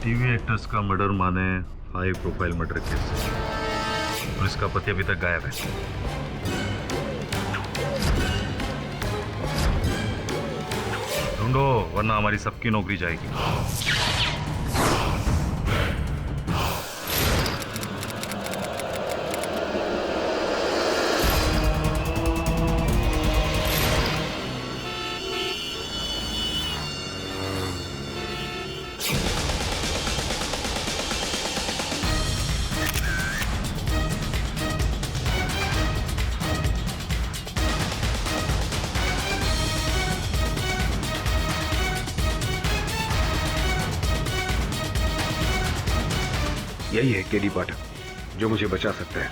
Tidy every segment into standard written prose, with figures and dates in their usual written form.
TV actors का murder माने high profile murder case और इसका पति अभी तक गायब है। ढूंढो वरना हमारी सबकी नौकरी जाएगी। यही है केडी पाठक जो मुझे बचा सकता है।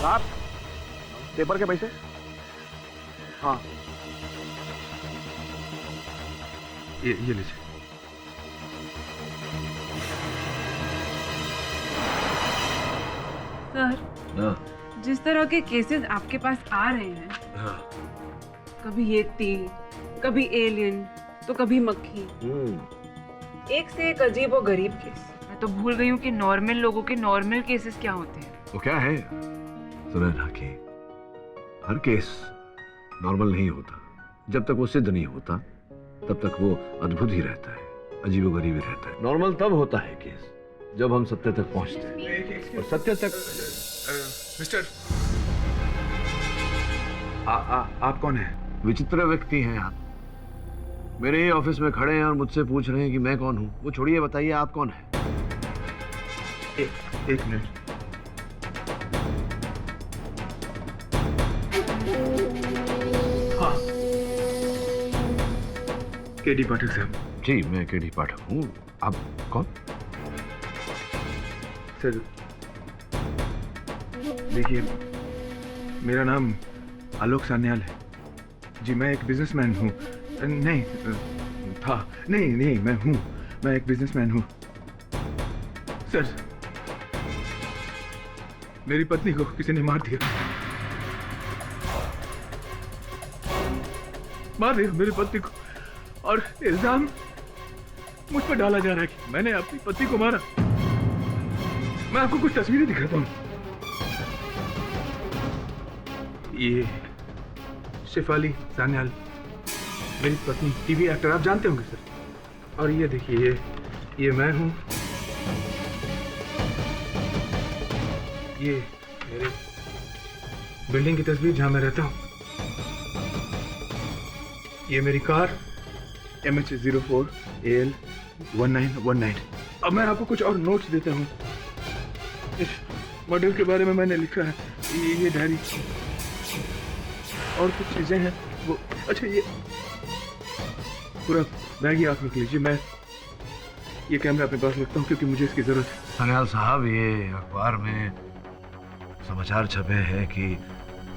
आप पेपर के पैसे? हाँ ये लीजिए। सर, जिस तरह के केसेस आपके पास आ रहे हैं, कभी ये तीर, कभी एलियन, तो कभी मक्खी, एक से एक अजीब और गरीब केस। मैं तो भूल गई हूँ कि नॉर्मल लोगों के नॉर्मल केसेस क्या होते हैं। वो क्या है सुनैना की, हर केस नॉर्मल नहीं होता। जब तक वो सिद्ध नहीं होता तब तक वो अद्भुत ही रहता है, अजीबोगरीब ही रहता है। नॉर्मल तब होता है केस जब हम सत्य तक पहुंचते हैं, और सत्य तक। मिस्टर, आप कौन हैं? विचित्र व्यक्ति हैं आप। मेरे ही ऑफिस में खड़े हैं और मुझसे पूछ रहे हैं कि मैं कौन हूं। वो छोड़िए, बताइए आप कौन हैं? एक मिनट। हाँ, केडी पाठक साहब। जी मैं केडी पाठक हूँ। आप कौन? सर देखिए, मेरा नाम आलोक सान्याल है जी। मैं एक बिजनेसमैन हूँ। नहीं था, नहीं मैं हूँ, मैं एक बिजनेसमैन हूँ। सर, मेरी पत्नी को किसी ने मार दिया मेरी पत्नी को, और इल्जाम मुझ पर डाला जा रहा है कि मैंने अपनी पत्नी को मारा। मैं आपको कुछ तस्वीरें दिखाता हूँ। ये शेफाली सान्याल, मेरी पत्नी, टीवी एक्टर, आप जानते होंगे सर। और ये देखिए, ये मैं हूँ। ये मेरे बिल्डिंग की तस्वीर जहां मैं रहता हूँ। ये मेरी कार MH04 AL 1919। अब मैं आपको कुछ और नोट्स देता हूँ। इस मॉडल के बारे में मैंने लिखा है, ये डायरी और कुछ चीजें हैं वो। अच्छा, ये पूरा बैग ही आप रख लीजिए। मैं ये कैमरा अपने पास रखता हूँ क्योंकि मुझे इसकी जरूरत है। सान्याल साहब, ये अखबार में समाचार छपे हैं कि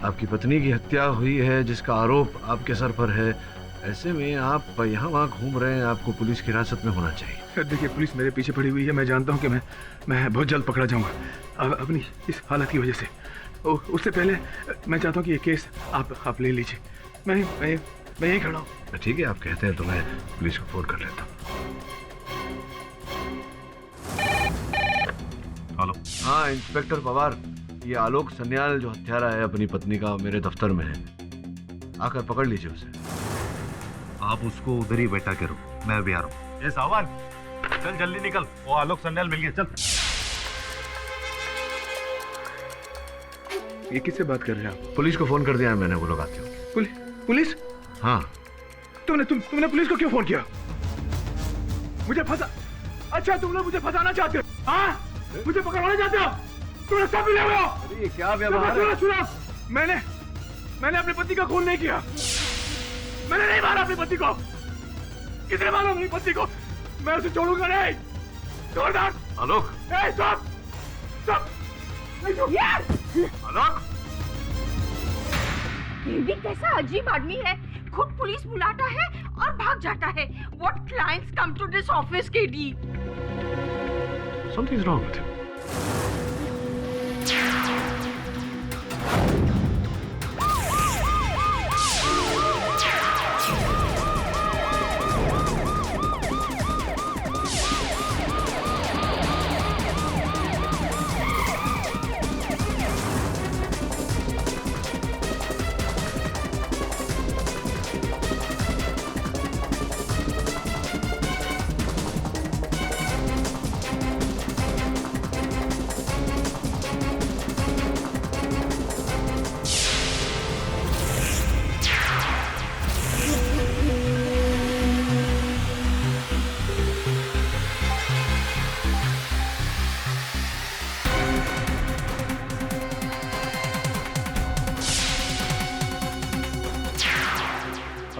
आपकी पत्नी की हत्या हुई है जिसका आरोप आपके सर पर है। ऐसे में आप यहाँ वहाँ घूम रहे हैं, आपको पुलिस की हिरासत में होना चाहिए। सर देखिए, पुलिस मेरे पीछे पड़ी हुई है। मैं जानता हूँ कि मैं बहुत जल्द पकड़ा जाऊँगा अपनी इस हालत की वजह से। उससे पहले मैं चाहता हूँ कि ये केस आप ले लीजिए। मैं यहीं खड़ा हूँ। ठीक है, आप कहते हैं तो मैं पुलिस को फोन कर लेता हूँ। हेलो। हाँ इंस्पेक्टर पवार, ये आलोक सन्याल जो हत्यारा है अपनी पत्नी का, मेरे दफ्तर में है। आकर पकड़ लीजिए उसे। आप उसको उधर ही बैठा करो, मैं भी आ रहा हूँ। ये सावन, चल जल्दी निकल, वो आलोक सन्याल मिल गया, चल। ये किससे बात कर रहे हैं आप? पुलिस को फोन कर दिया है मैंने, वो लोग आते हो। पुलिस? हाँ। तुमने पुलिस को क्यों फोन किया? मुझे फंसा? अच्छा, तुम लोग मुझे फंसाना चाहते हो? हाँ, मुझे पकड़वाना चाहते हो? तुमने सब मिले हुए हो। ये क्या व्यवहार है? सुनो, मैंने अपनी पति का खून नहीं किया। मैंने नहीं मारा अपनी पति को। किसने मारा अपनी पति को? मैं उसे छोड़ूंगा नहीं। छोड़ना। आलोक, स्टॉप। आलोक, ये भी कैसा अजीब आदमी है, खुद पुलिस बुलाता है और भाग जाता है। What clients come to this office, KD? something's wrong with him.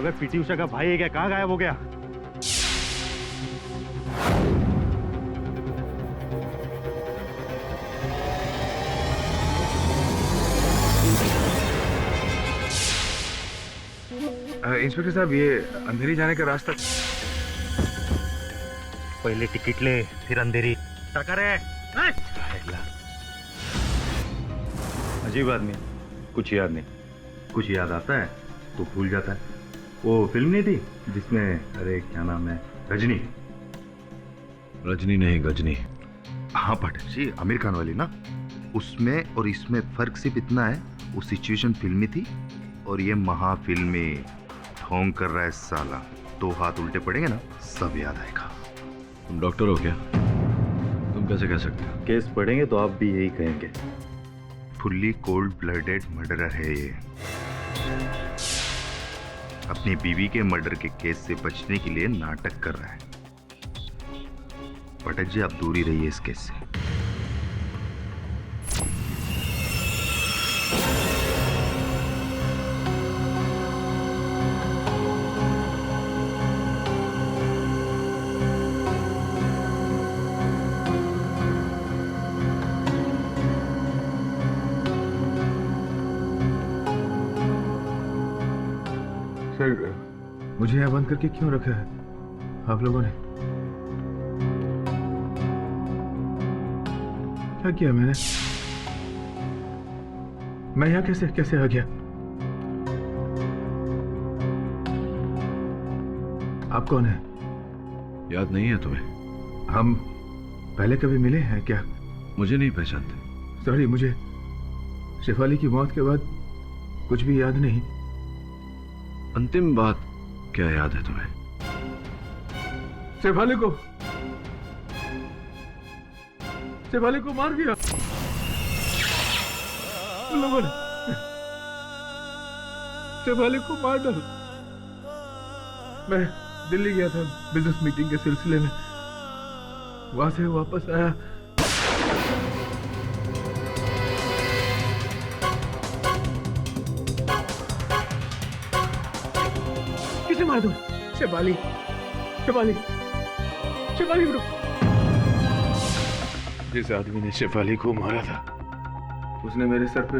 अबे पीटी उषा का भाई है क्या? कहाँ गायब हो गया? इंस्पेक्टर साहब, ये अंधेरी जाने का रास्ता। पहले टिकट ले, फिर अंधेरी। टकर है। अजीब आदमी है, कुछ याद नहीं। कुछ याद आता है तो भूल जाता है। वो फिल्म नहीं थी जिसमें, अरे क्या नाम है, रजनी? रजनी नहीं, गजनी। हाँ पाठक जी, आमिर खान वाली ना। उसमें और इसमें फर्क सिर्फ इतना है, वो सिचुएशन फिल्मी थी और ये महाफिल्मी। ढोंग कर रहा है साला, 2 हाथ उल्टे पड़ेंगे ना, सब याद आएगा। तुम डॉक्टर हो क्या? तुम कैसे कह सकते हो? केस पढ़ेंगे तो आप भी यही कहेंगे। फुल्ली कोल्ड ब्लडेड मर्डरर है ये। अपनी बीवी के मर्डर के केस से बचने के लिए नाटक कर रहा है। पाठक जी, आप दूर ही रहिए इस केस से। सर, मुझे यहाँ बंद करके क्यों रखा है आप लोगों ने? क्या किया मैंने? मैं यहाँ कैसे कैसे आ गया? आप कौन है? याद नहीं है तुम्हें? हम पहले कभी मिले हैं क्या? मुझे नहीं पहचानते? सॉरी, मुझे शेफाली की मौत के बाद कुछ भी याद नहीं। अंतिम बात क्या याद है तुम्हें? शेफाली को मार दिया उन लोगों ने। शेफाली को मार डाला। मैं दिल्ली गया था बिजनेस मीटिंग के सिलसिले में, वहां से वापस आया। किसे मार दूं? शेफाली उठो। जिस आदमी ने शेफाली को मारा था, उसने मेरे सर पे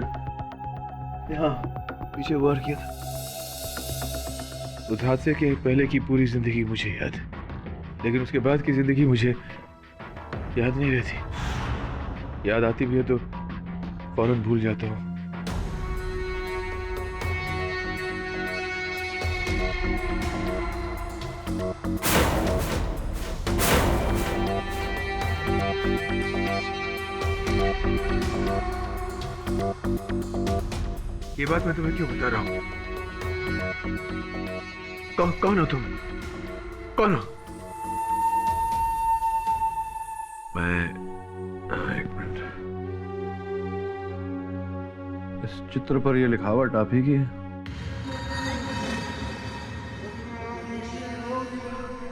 यहाँ पीछे वार किया था। उस हादसे के पहले की पूरी जिंदगी मुझे याद है, लेकिन उसके बाद की जिंदगी मुझे याद नहीं रहती। याद आती भी है तो फौरन भूल जाता हूँ। ये बात मैं तुम्हें क्यों बता रहा हूं? कौन हो तुम? कौन हो? मैं एक मिनट। इस चित्र पर यह लिखावट आप ही की है?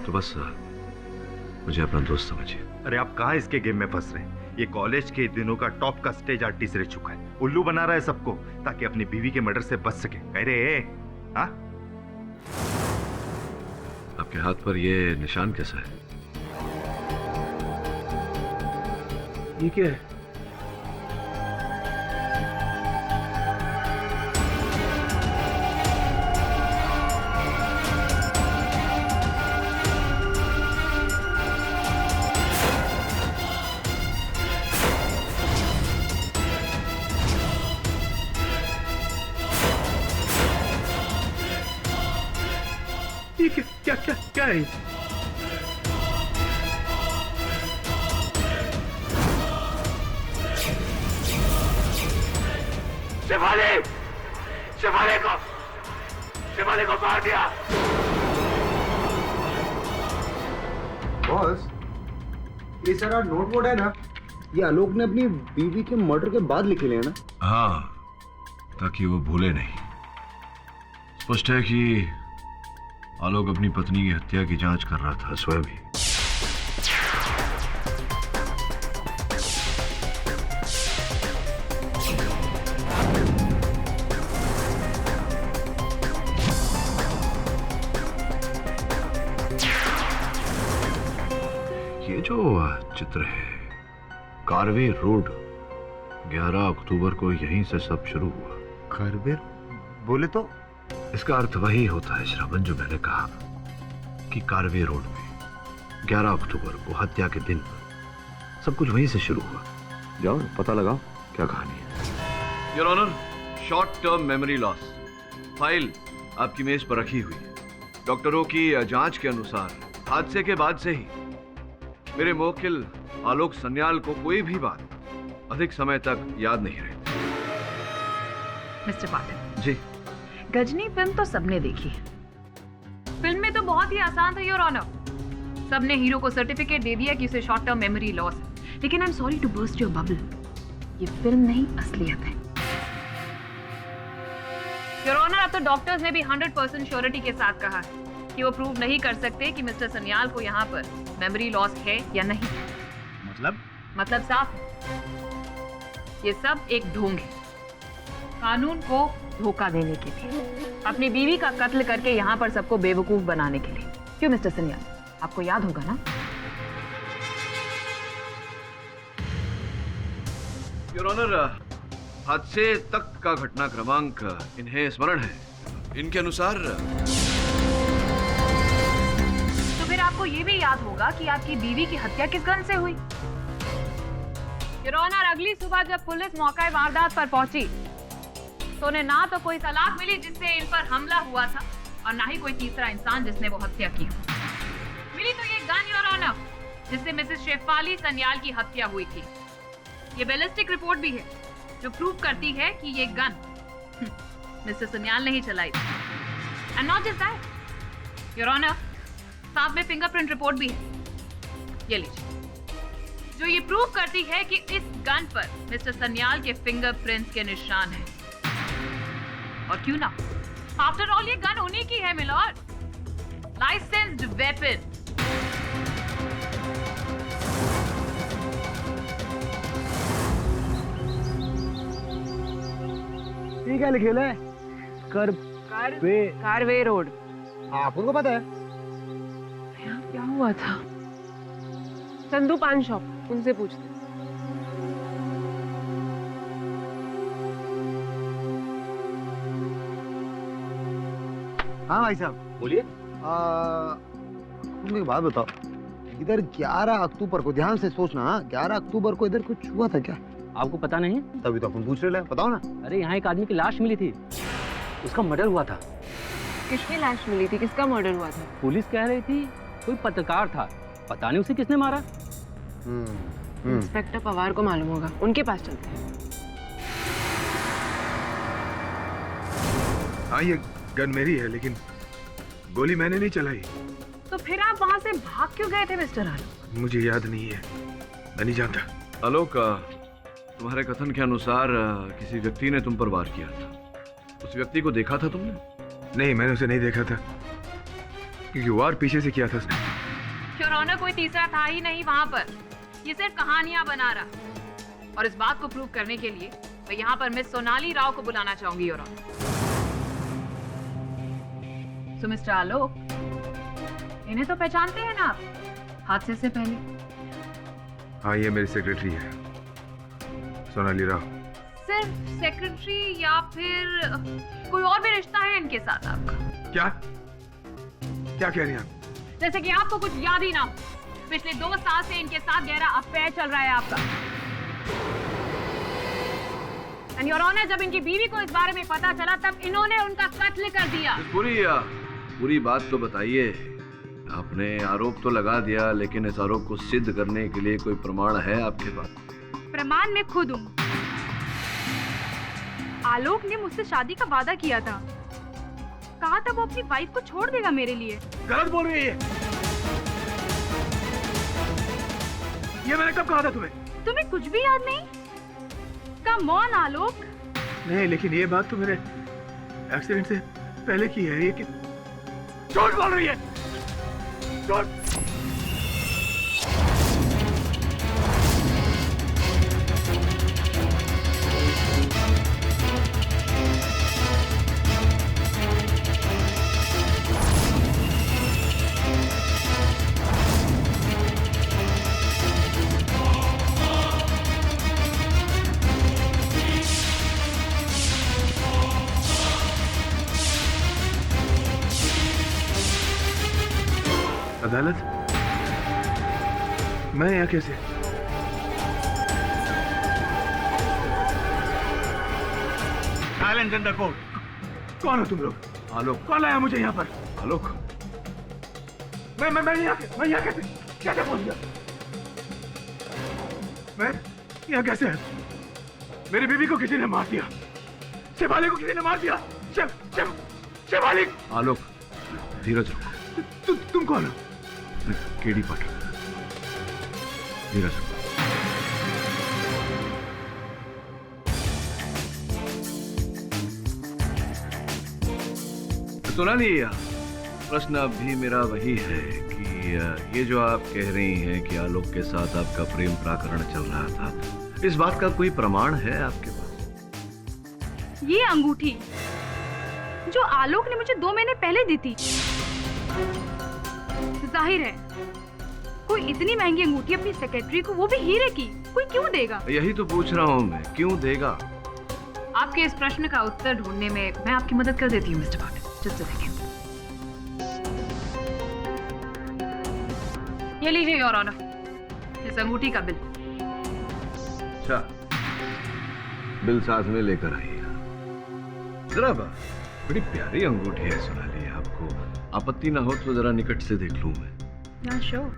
तो बस मुझे अपना दोस्त समझिए। अरे आप कहाँ इसके गेम में फंस रहे हैं? ये कॉलेज के दिनों का टॉप का स्टेज आर्टिस्ट रह चुका है। उल्लू बना रहा है सबको ताकि अपनी बीवी के मर्डर से बच सके। अरे हाँ, आपके हाथ पर ये निशान कैसा है? ये क्या है? ये क्या है? शेफाली को मार दिया। बॉस, ये सारा नोट बोर्ड है ना, ये आलोक ने अपनी बीवी के मर्डर के बाद लिखे हैं ना? हाँ, ताकि वो भूले नहीं। स्पष्ट है कि आलोक अपनी पत्नी की हत्या की जांच कर रहा था स्वयं ही। चित्र है। कारवे रोड, 11 अक्टूबर को यहीं से सब शुरू हुआ। कारवेर बोले तो? इसका अर्थ वही होता है श्रवण जो मैंने कहा कि कारवे रोड में 11 अक्टूबर को हत्या के दिन सब कुछ वहीं से शुरू हुआ। जाओ पता लगाओ क्या कहानी है। Your honour, short term memory loss file आपकी मेज पर रखी हुई है। डॉक्टरों की जांच के अनुसार हादसे के बाद से ही मेरे मुवक्किल आलोक सन्याल को कोई भी बात अधिक समय तक याद नहीं रही। मिस्टर पाटिल जी, गजनी फिल्म तो सबने देखी है। फिल्म में तो बहुत ही आसान था योर ऑनर। सबने हीरो को सर्टिफिकेट दे दिया कि उसे शॉर्ट टर्म मेमोरी लॉस है। लेकिन I am sorry to burst your bubble, ये फिल्म नहीं असलियत है। योर ऑनर, अब तो डॉक्टर्स ने भी 100% श्योरिटी के साथ कहा है कि वो प्रूव नहीं कर सकते कि मिस्टर सन्याल को यहाँ पर मेमोरी लॉस है या नहीं। मतलब साफ है, ये सब एक ढोंग है कानून को धोखा देने के लिए, अपनी बीवी का कत्ल करके यहाँ पर सबको बेवकूफ बनाने के लिए। क्यों मिस्टर सन्याल, आपको याद होगा ना? योर ऑनर, हादसे तक का घटना क्रमांक इन्हें स्मरण है। इनके अनुसार तो फिर आपको ये भी याद होगा कि आपकी बीवी की हत्या किस गन से हुई। योर ऑनर, अगली सुबह जब पुलिस मौका वारदात पर पहुंची तो उन्हें ना तो कोई तलाक मिली जिससे इन पर हमला हुआ था और ना ही कोई तीसरा इंसान जिसने वो हत्या की। मिली तो ये गन योर ऑनर जिससे मिसेस शेफाली सन्याल की हत्या हुई थी। ये बैलिस्टिक रिपोर्ट भी है जो प्रूव करती है कि ये गन मिस्टर सन्याल ने ही चलाई थी। And not just that your honour, साथ में फिंगरप्रिंट रिपोर्ट भी है, ये लीजिए, जो ये प्रूव करती है कि इस गन पर मिस्टर सन्याल के फिंगरप्रिंट्स के निशान हैं। और क्यों ना, आफ्टर ऑल ये गन उन्हीं की है मिलॉर्ड, लाइसेंस्ड वेपन। ये क्या लिखे है? कारवे रोड। आपको उनको पता है? यहाँ क्या हुआ था? चंदू पान शॉप, उनसे पूछते। हाँ भाई साहब बोलिए। तुम एक बात बताओ, इधर 11 अक्टूबर को, ध्यान से सोचना, 11 अक्टूबर को इधर कुछ हुआ था क्या? आपको पता नहीं? तभी तो अपन पूछ रहे हैं, बताओ ना। अरे यहाँ एक आदमी की लाश मिली थी, उसका मर्डर हुआ था। किसकी लाश मिली थी? किसका मर्डर हुआ था? पुलिस कह रही थी कोई पत्रकार था, पता नहीं उसे किसने मारा। इंस्पेक्टर पवार को मालूम होगा, उनके पास चलते हैं। हाँ, ये गन मेरी है लेकिन गोली मैंने नहीं चलाई। तो फिर आप वहां से भाग क्यों गए थे मिस्टर आलोक? मुझे याद नहीं है, मैं नहीं जानता। आलोक, तुम्हारे कथन के अनुसार किसी व्यक्ति ने तुम पर वार किया था। उस व्यक्ति को देखा था तुमने? नहीं, मैंने उसे नहीं देखा था क्योंकि वार पीछे से किया था उसने। योर ऑनर, कोई तीसरा था ही नहीं वहां पर, ये सिर्फ कहानियां बना रहा। और इस बात को प्रूव करने के लिए मैं यहाँ पर मिस सोनाली राव को बुलाना चाहूंगी योर ऑनर। सो मिस्टर आलोक, इन्हें तो पहचानते हैं ना आप हादसे से पहले? हाँ, ये मेरी सेक्रेटरी है, सोनाली राव। सिर्फ सेक्रेटरी या फिर कोई और भी रिश्ता है इनके साथ आपका? क्या क्या कह रही हैं आप? जैसे कि आपको कुछ याद ही ना हो, पिछले 2 साल से इनके साथ गहरा अफेयर चल रहा है आपका। एंड योर ऑनर, जब इनकी बीवी को इस बारे में पता चला तब इन्होंने उनका कत्ल कर दिया। पूरी बात तो बताइए। आपने आरोप तो लगा दिया, लेकिन इस आरोप को सिद्ध करने के लिए कोई प्रमाण है आपके पास? प्रमाण मैं खुद हूँ। आलोक ने मुझसे शादी का वादा किया था, कहा था वो अपनी वाइफ को छोड़ देगा मेरे लिए। गलत बोल रही है ये मैंने कब कहा था तुम्हें? तुम्हें कुछ भी याद नहीं? कम ऑन आलोक। नहीं, लेकिन ये बात तो मेरे एक्सीडेंट से पहले की है। ये कि झूठ बोल रही है, झूठ। अदालत? मैं यहाँ कैसे? Silence in the court. कौन हो तुम लोग? आलोक। कौन लाया मुझे यहाँ पर? आलोक, मैं यहाँ कैसे पहुंच गया? मैं यहाँ कैसे? मेरी बीवी को किसी ने मार दिया, शेफाली को किसी ने मार दिया। शेफाली। आलोक, धीरज रखो। तुम कौन हो? मैं केडी पाटिल। धीरज रखो। सोनाली, प्रश्न अब भी मेरा वही है कि ये जो आप कह रही हैं कि आलोक के साथ आपका प्रेम प्रकरण चल रहा था, इस बात का कोई प्रमाण है आपके पास? ये अंगूठी जो आलोक ने मुझे 2 महीने पहले दी थी, जाहिर है कोई इतनी महंगी अंगूठी अपनी सेक्रेटरी को, वो भी हीरे की, कोई क्यों देगा? यही तो पूछ रहा हूँ मैं, क्यों देगा? आपके इस प्रश्न का उत्तर ढूंढने में मैं आपकी मदद कर देती हूँ mister Patil. Just a second. ये लीजिए योर ऑनर, इस अंगूठी का बिल। अच्छा, बिल साथ में लेकर आइए। जरा बड़ी प्यारी अंगूठी है सोनाली, आपको आपत्ति ना हो तो जरा निकट से देख लूं मैं। या श्योर।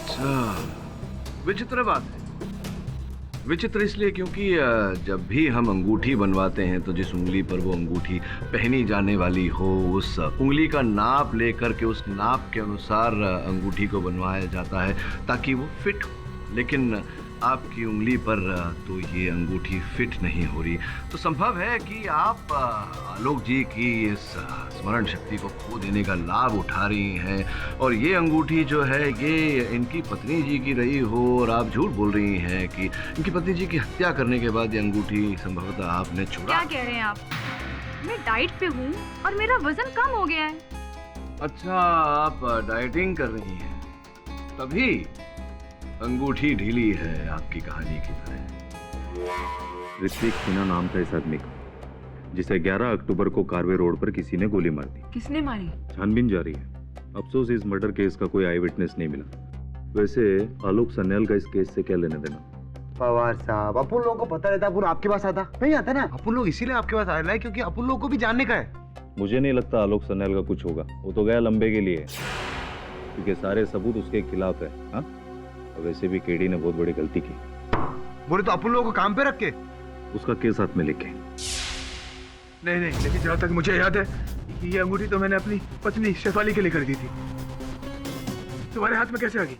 अच्छा, विचित्र बात है। विचित्र इसलिए क्योंकि जब भी हम अंगूठी बनवाते हैं तो जिस उंगली पर वो अंगूठी पहनी जाने वाली हो, उस उंगली का नाप लेकर के उस नाप के अनुसार अंगूठी को बनवाया जाता है ताकि वो फिट हो। लेकिन आपकी उंगली पर तो ये अंगूठी फिट नहीं हो रही। तो संभव है कि आप आलोक जी की इस स्मरण शक्ति को खो देने का लाभ उठा रही हैं और ये अंगूठी जो है ये इनकी पत्नी जी की रही हो और आप झूठ बोल रही हैं कि इनकी पत्नी जी की हत्या करने के बाद ये अंगूठी संभवतः आपने चुरा। क्या कह रहे हैं आप? मैं डाइट पे हूँ और मेरा वजन कम हो गया है। अच्छा, आप डाइटिंग कर रही हैं, तभी अंगूठी ढीली है आपकी कहानी की तरह। ऋत्विक सिन्हा नाम था इस आदमी का, जिसे 11 अक्टूबर को कारवे रोड पर किसी ने गोली मार दी। किसने मारी? छानबीन जारी है। अफसोस इस मर्डर केस का कोई आई विटनेस नहीं मिला। वैसे आलोक सन्याल का इस केस से क्या लेना देना? पवार साहब, अपन लोगों को पता रहता, अपन आपके पास आता नहीं आता ना। अपन लोग इसीलिए आपके पास आ रहे हैं क्योंकि अपन लोगों को भी जानने का है। मुझे नहीं लगता आलोक सन्याल का कुछ होगा। वो तो गया लंबे के लिए, क्योंकि सारे सबूत उसके खिलाफ है। हाँ, वैसे भी केडी ने बहुत बड़ी गलती की। बोले तो अपन लोगों को काम पे रख के उसका केस हाथ में लेके। नहीं, लेकिन जहाँ तक मुझे याद है ये अंगूठी तो मैंने अपनी पत्नी शेफाली के लिए खरीदी थी। तुम्हारे हाथ में कैसे आ गई?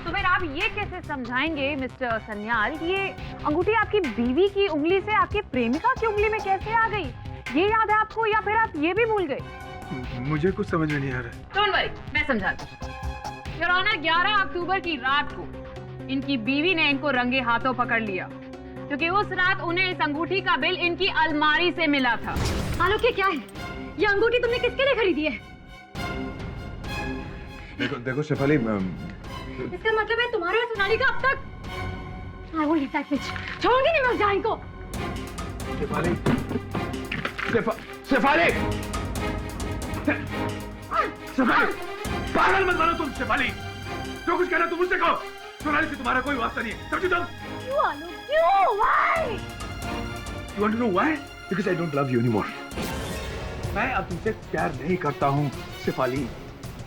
तो फिर आप ये कैसे समझाएंगे मिस्टर सन्याल कि ये अंगूठी आपकी बीवी की उंगली से आपकी प्रेमिका की उंगली में कैसे आ गई? ये याद है आपको या फिर आप ये भी भूल गए? मुझे कुछ समझ में नहीं आ रहा। डोंट वरी, मैं समझाती हूँ। योर ऑनर, 11 अक्टूबर की रात को इनकी बीवी ने इनको रंगे हाथों पकड़ लिया क्योंकि उस रात उन्हें इस अंगूठी का बिल इनकी अलमारी से मिला था। आलोक, ये क्या है? ये अंगूठी तुमने किसके लिए खरीदी है? देखो शेफाली, इसका मतलब है तुम्हारे और सोनाली का अब तक। I won't leave that bitch. छोड़ूंगी नहीं मैं उस जान को। शेफाली, शेफाली, पागल मत बनो तुम शेफाली। जो कुछ कहना तुम मुझसे कहो। सोनाली से तुम्हारा कोई वास्ता नहीं है, समझी तुम? क्यों आलोक, क्यों? Why? You want to know why? Because I don't love you anymore. मैं अब तुमसे प्यार नहीं करता हूँ शेफाली।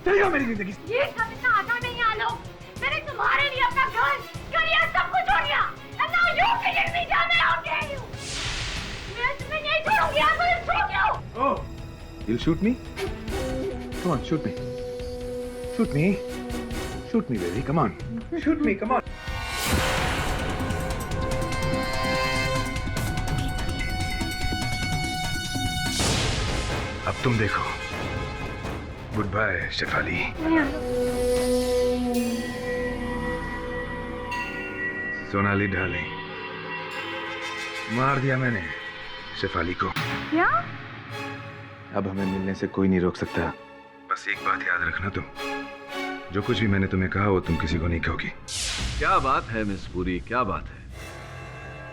चली जाओ मेरी जिंदगी से। ये सब इतना आसान नहीं है आलोक। मैंने तुम्हारे लिए अपना घर, करियर सब कुछ छोड़ दिया। And now you killing me down there, how dare you? मैं तुम्हें नहीं छोड़ूंगी, I will shoot you. Oh, you'll shoot me? Come on, shoot me. Shoot me. Shoot me, baby. Come on. Shoot me. Come on. अब तुम देखो। Good bye Shefali. Sonali darling, मार दिया मैंने शेफाली को। क्या? अब हमें मिलने से कोई नहीं रोक सकता। बस एक बात याद रखना, तुम जो कुछ भी मैंने तुम्हें कहा वो तुम किसी को नहीं कहोगी। क्या बात है मिस पुरी, क्या बात है?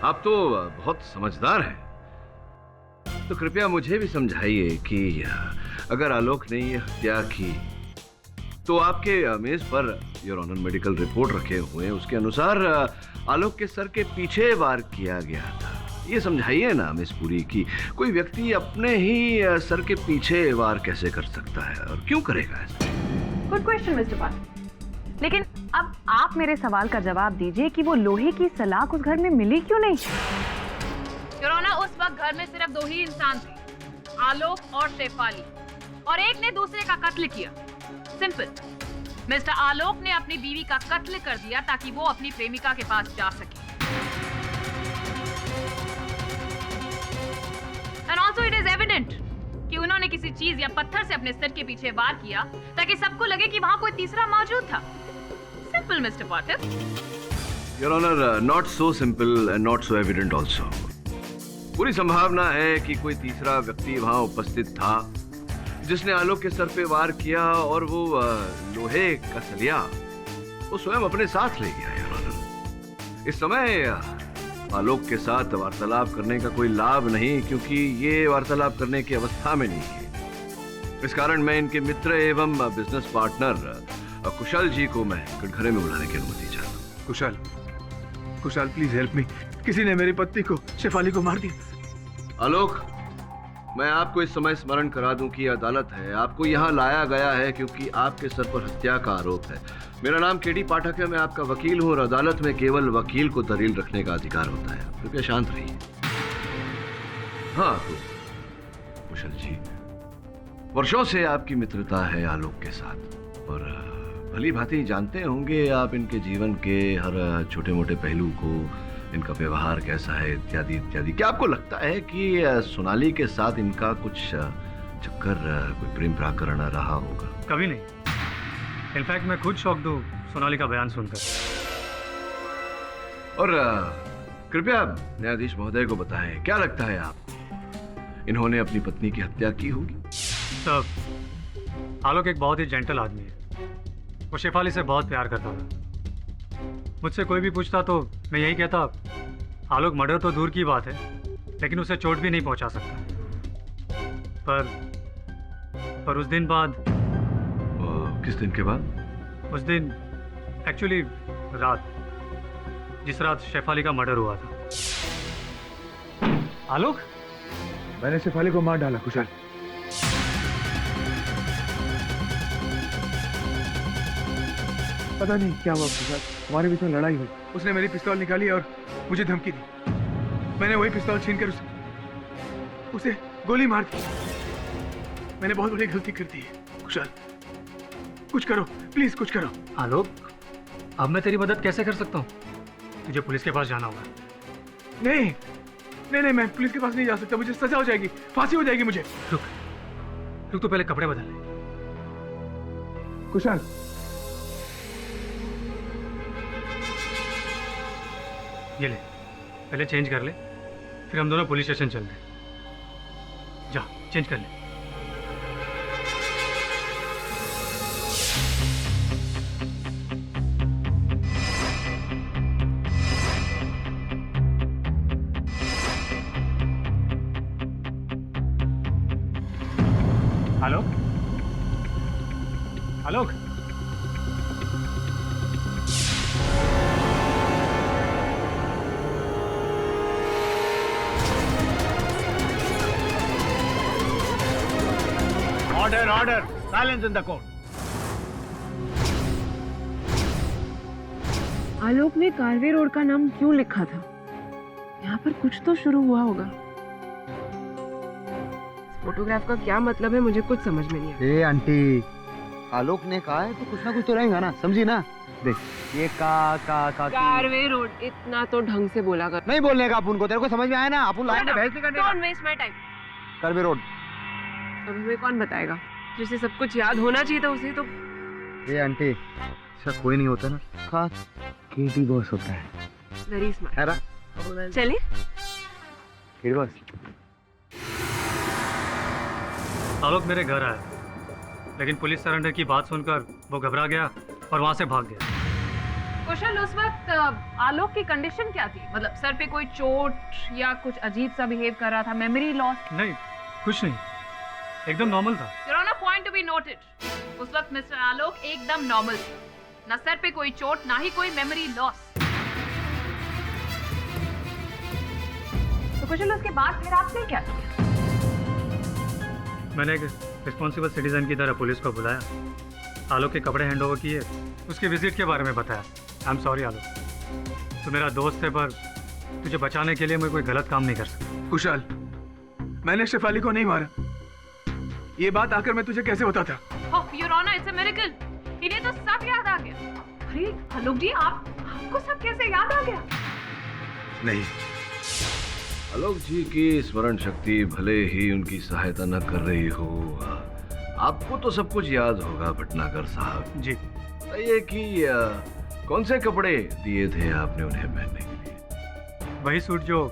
आप तो बहुत समझदार हैं। तो कृपया मुझे भी समझाइए कि अगर आलोक ने ये हत्या की तो आपके मेज per your honour medical report रखे हुए हैं, उसके अनुसार आलोक के सर के पीछे वार किया गया था। ये समझाइए ना मिस पुरी कि कोई व्यक्ति अपने ही सर के पीछे वार कैसे कर सकता है और क्यों करेगा ऐसा? गुड क्वेश्चन मिस्टर पाठक, लेकिन अब आप मेरे सवाल का जवाब दीजिए कि वो लोहे की सलाख उस घर में मिली क्यों नहीं? योर ऑनर, उस वक्त घर में सिर्फ 2 ही इंसान थे, आलोक और शेफाली, और एक ने दूसरे का कत्ल किया। सिंपल। मिस्टर आलोक ने अपनी बीवी का कत्ल कर दिया ताकि वो अपनी प्रेमिका के पास जा सके। And also it is evident कि उन्होंने किसी चीज या पत्थर से अपने सिर के पीछे वार किया ताकि सबको लगे कि वहां कोई तीसरा मौजूद था। Simple mister Pathak. Your honour, not so simple and not so evident also. पूरी संभावना है कि कोई तीसरा व्यक्ति वहां उपस्थित था जिसने आलोक के सर पे वार किया और वो लोहे का सलिया वो स्वयं अपने साथ ले गया। योर ऑनर, इस समय आलोक के साथ वार्तालाप करने का कोई लाभ नहीं, क्योंकि ये वार्तालाप करने की अवस्था में नहीं है। इस कारण मैं इनके मित्र एवं बिजनेस पार्टनर कुशल जी को मैं कटघरे में बुलाने की अनुमति चाहता हूँ। Kushal please help me. किसी ने मेरी पत्नी को, शेफाली को मार दिया। आलोक, मैं आपको इस समय स्मरण करा दूं कि अदालत है, आपको यहाँ लाया गया है क्योंकि आपके सर पर हत्या का आरोप है। मेरा नाम केडी पाठक है, मैं आपका वकील हूँ और अदालत में केवल वकील को दलील रखने का अधिकार होता है। कृपया शांत रहिए। हाँ, तो कुशल जी, वर्षों से आपकी मित्रता है आलोक के साथ और भली भांति जानते होंगे आप इनके जीवन के हर छोटे मोटे पहलू को, इनका व्यवहार कैसा है, इत्यादि इत्यादि। क्या आपको लगता है कि सोनाली के साथ इनका कुछ चक्कर, कोई प्रेम प्राकरण रहा होगा? कभी नहीं। इनफैक्ट मैं खुद शॉक्ड हूँ सोनाली का बयान सुनकर। और कृपया न्यायाधीश महोदय को बताएं, क्या लगता है आपको इन्होंने अपनी पत्नी की हत्या की होगी? सर, आलोक एक बहुत ही जेंटल आदमी है। वो शेफाली से बहुत प्यार करता था। मुझसे कोई भी पूछता तो मैं यही कहता, आलोक मर्डर तो दूर की बात है लेकिन उसे चोट भी नहीं पहुंचा सकता। पर उस दिन बाद। किस दिन के बाद? उस दिन एक्चुअली रात, जिस रात शेफाली का मर्डर हुआ था। आलोक, मैंने शेफाली को मार डाला। कुशाल, पता नहीं क्या हुआ कुशाल, हमारे बीच में लड़ाई हुई। उसने मेरी पिस्तौल निकाली और मुझे धमकी दी। मैंने वही पिस्तौल छीनकर उसे गोली मार दी। मैंने बहुत बड़ी गलती कर दी है। कुशाल, कुछ करो प्लीज, कुछ करो। आलोक, अब मैं तेरी मदद कैसे कर सकता हूँ? तुझे पुलिस के पास जाना होगा। नहीं नहीं नहीं, मैं पुलिस के पास नहीं जा सकता। मुझे सजा हो जाएगी, फांसी हो जाएगी मुझे। रुक रुक, तो पहले कपड़े बदल ले। कुशाल, ये ले, पहले चेंज कर ले, फिर हम दोनों पुलिस स्टेशन चलते हैं। जा, चेंज कर ले। आलोक, आलोक, Order! Silence in the court. आलोक ने कारवे रोड का नाम क्यों लिखा था? यहाँ पर कुछ तो शुरू हुआ होगा। फोटोग्राफ का क्या मतलब है, मुझे कुछ समझ में नहीं आया। ए आंटी, आलोक ने कहा है तो कुछ ना कुछ तो रहेगा ना, समझी ना? देख, ये कारवे रोड, इतना तो ढंग से बोला कर। नहीं बोलने का अपुन को, तेरे को समझ में आया ना? अपुन लाया ना बहस नहीं करने का। Don't waste my time. Karve road. अब हमें कौन बताएगा? जिसे सब कुछ याद होना चाहिए था उसे तो। ये आंटी, ऐसा कोई नहीं होता ना, खास केटी बॉस होता है। Very smart. है ना? चलिए। केटी बॉस। आलोक मेरे घर आया, लेकिन पुलिस सरेंडर की बात सुनकर वो घबरा गया और वहां से भाग गया। कुशल, उस वक्त आलोक की कंडीशन क्या थी? मतलब सर पे कोई चोट या कुछ अजीब सा बिहेव कर रहा था, मेमोरी लॉस? नहीं, कुछ नहीं, एकदम नॉर्मल था। Your honour, point to be noted, उस वक्त मिस्टर आलोक एकदम नॉर्मल थे, ना सर पे कोई चोट, ना ही कोई मेमोरी लॉस। तो कुशल, उसके बाद फिर आपने क्या किया? मैंने एक रिस्पॉन्सिबल सिटीजन की तरह पुलिस को बुलाया, आलोक के कपड़े हैंड ओवर किए, उसकी विजिट के बारे में बताया। आई एम सॉरी आलोक, तू मेरा दोस्त है, पर तुझे बचाने के लिए मैं कोई गलत काम नहीं कर सकता। कुशाल, मैंने शेफाली को नहीं मारा। ये बात आकर मैं तुझे कैसे बताता? Oh your honour, it's a miracle, इन्हें तो सब याद आ गया। अरे आलोक जी, आपको सब कैसे याद आ गया? नहीं, आलोक जी की स्मरण शक्ति भले ही उनकी सहायता न कर रही हो, आपको तो सब कुछ याद होगा भटनागर साहब जी। ये कि कौन से कपड़े दिए थे आपने उन्हें पहनने के लिए? वही सूट जो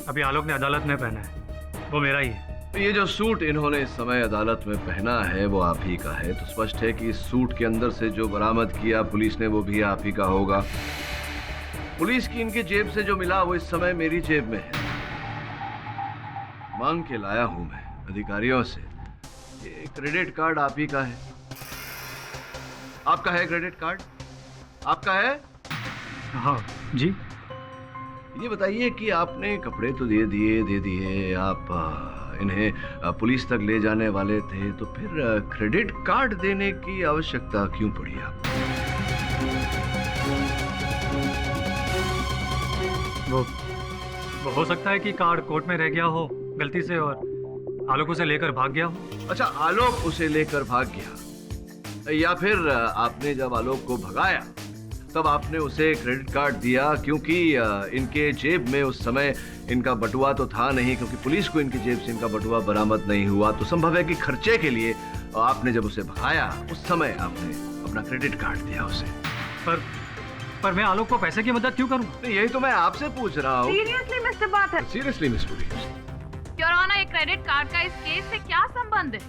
अभी आलोक ने अदालत में पहना है, वो मेरा ही है। ये जो सूट इन्होंने इस समय अदालत में पहना है वो आप ही का है, तो स्पष्ट है कि इस सूट के अंदर से जो बरामद किया पुलिस ने वो भी आप ही का होगा। पुलिस की इनकी जेब से जो मिला वो इस समय मेरी जेब में है, मांग के लाया हूं मैं अधिकारियों से। ये क्रेडिट कार्ड आप ही का है, आपका है क्रेडिट कार्ड? आपका है? हाँ जी। ये बताइए कि आपने कपड़े तो दे दिए, आप इन्हें पुलिस तक ले जाने वाले थे, तो फिर क्रेडिट कार्ड देने की आवश्यकता क्यों पड़ी आपको? वो हो सकता है कि कार्ड कोर्ट में रह गया हो गलती से और आलोक उसे लेकर भाग गया हो। अच्छा, आलोक उसे लेकर भाग गया, या फिर आपने जब आलोक को भगाया तब आपने उसे क्रेडिट कार्ड दिया, क्योंकि इनके जेब में उस समय इनका बटुआ तो था नहीं, क्योंकि पुलिस को इनकी जेब से इनका बटुआ बरामद नहीं हुआ, तो संभव है कि खर्चे के लिए आपने जब उसे भगाया उस समय आपने अपना क्रेडिट कार्ड दिया उसे। पर मैं आलोक को पैसे की मदद क्यों करूं? यही तो मैं आपसे पूछ रहा हूँ। सीरियसली मिस्टर बाथर। Seriously miss police. Your honour, एक क्रेडिट कार्ड का इस केस से क्या संबंध है?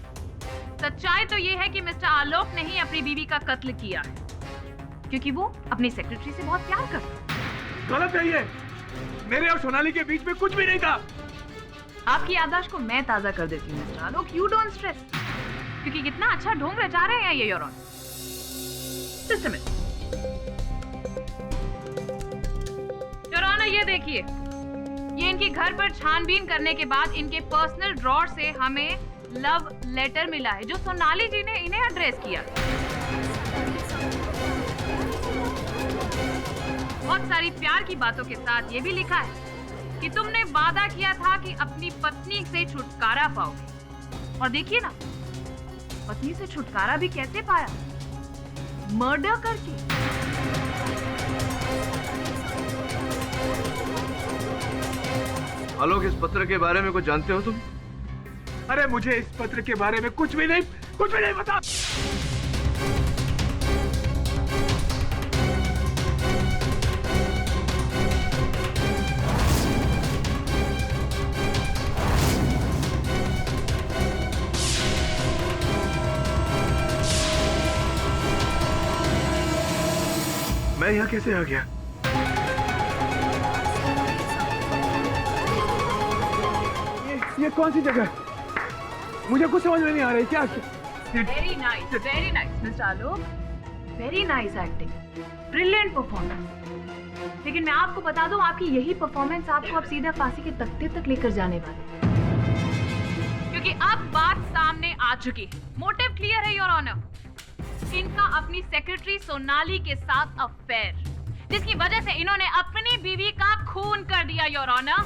सच्चाई तो ये है कि मिस्टर आलोक ने ही अपनी बीवी का कत्ल किया है, क्योंकि वो अपनी सेक्रेटरी से बहुत प्यार करता है। गलत है ये, मेरे और सोनाली के बीच में कुछ भी नहीं था। आपकी याददाश्त को मैं ताजा कर देती हूँ mister Alok, you don't stress, क्योंकि कितना अच्छा ढोंग रचा रहे हैं ये your honour. Just a minute your honour, ये देखिए, ये इनके घर पर छानबीन करने के बाद इनके पर्सनल ड्रॉर से हमें लव लेटर मिला है, जो सोनाली जी ने इन्हें एड्रेस किया। बहुत सारी प्यार की बातों के साथ ये भी लिखा है कि तुमने वादा किया था कि अपनी पत्नी से छुटकारा पाओगे, और देखिए ना, पत्नी से छुटकारा भी कैसे पाया? मर्डर करके। आलोक, इस पत्र के बारे में कुछ जानते हो तुम? अरे मुझे इस पत्र के बारे में कुछ भी नहीं पता। मैं यहाँ कैसे आ गया? ये कौन सी जगह? मुझे कुछ समझ में नहीं आ रही। क्या? Very nice mister Alok, very nice acting, brilliant performance. लेकिन मैं आपको बता दूं, आपकी यही परफॉर्मेंस आपको अब सीधा फांसी के तख्ते तक लेकर जाने वाली है, क्योंकि अब बात सामने आ चुकी है। मोटिव क्लियर है योर ऑनर, इनका अपनी सेक्रेटरी सोनाली के साथ अफेयर, जिसकी वजह से इन्होंने अपनी बीवी का खून कर दिया योर ऑनर।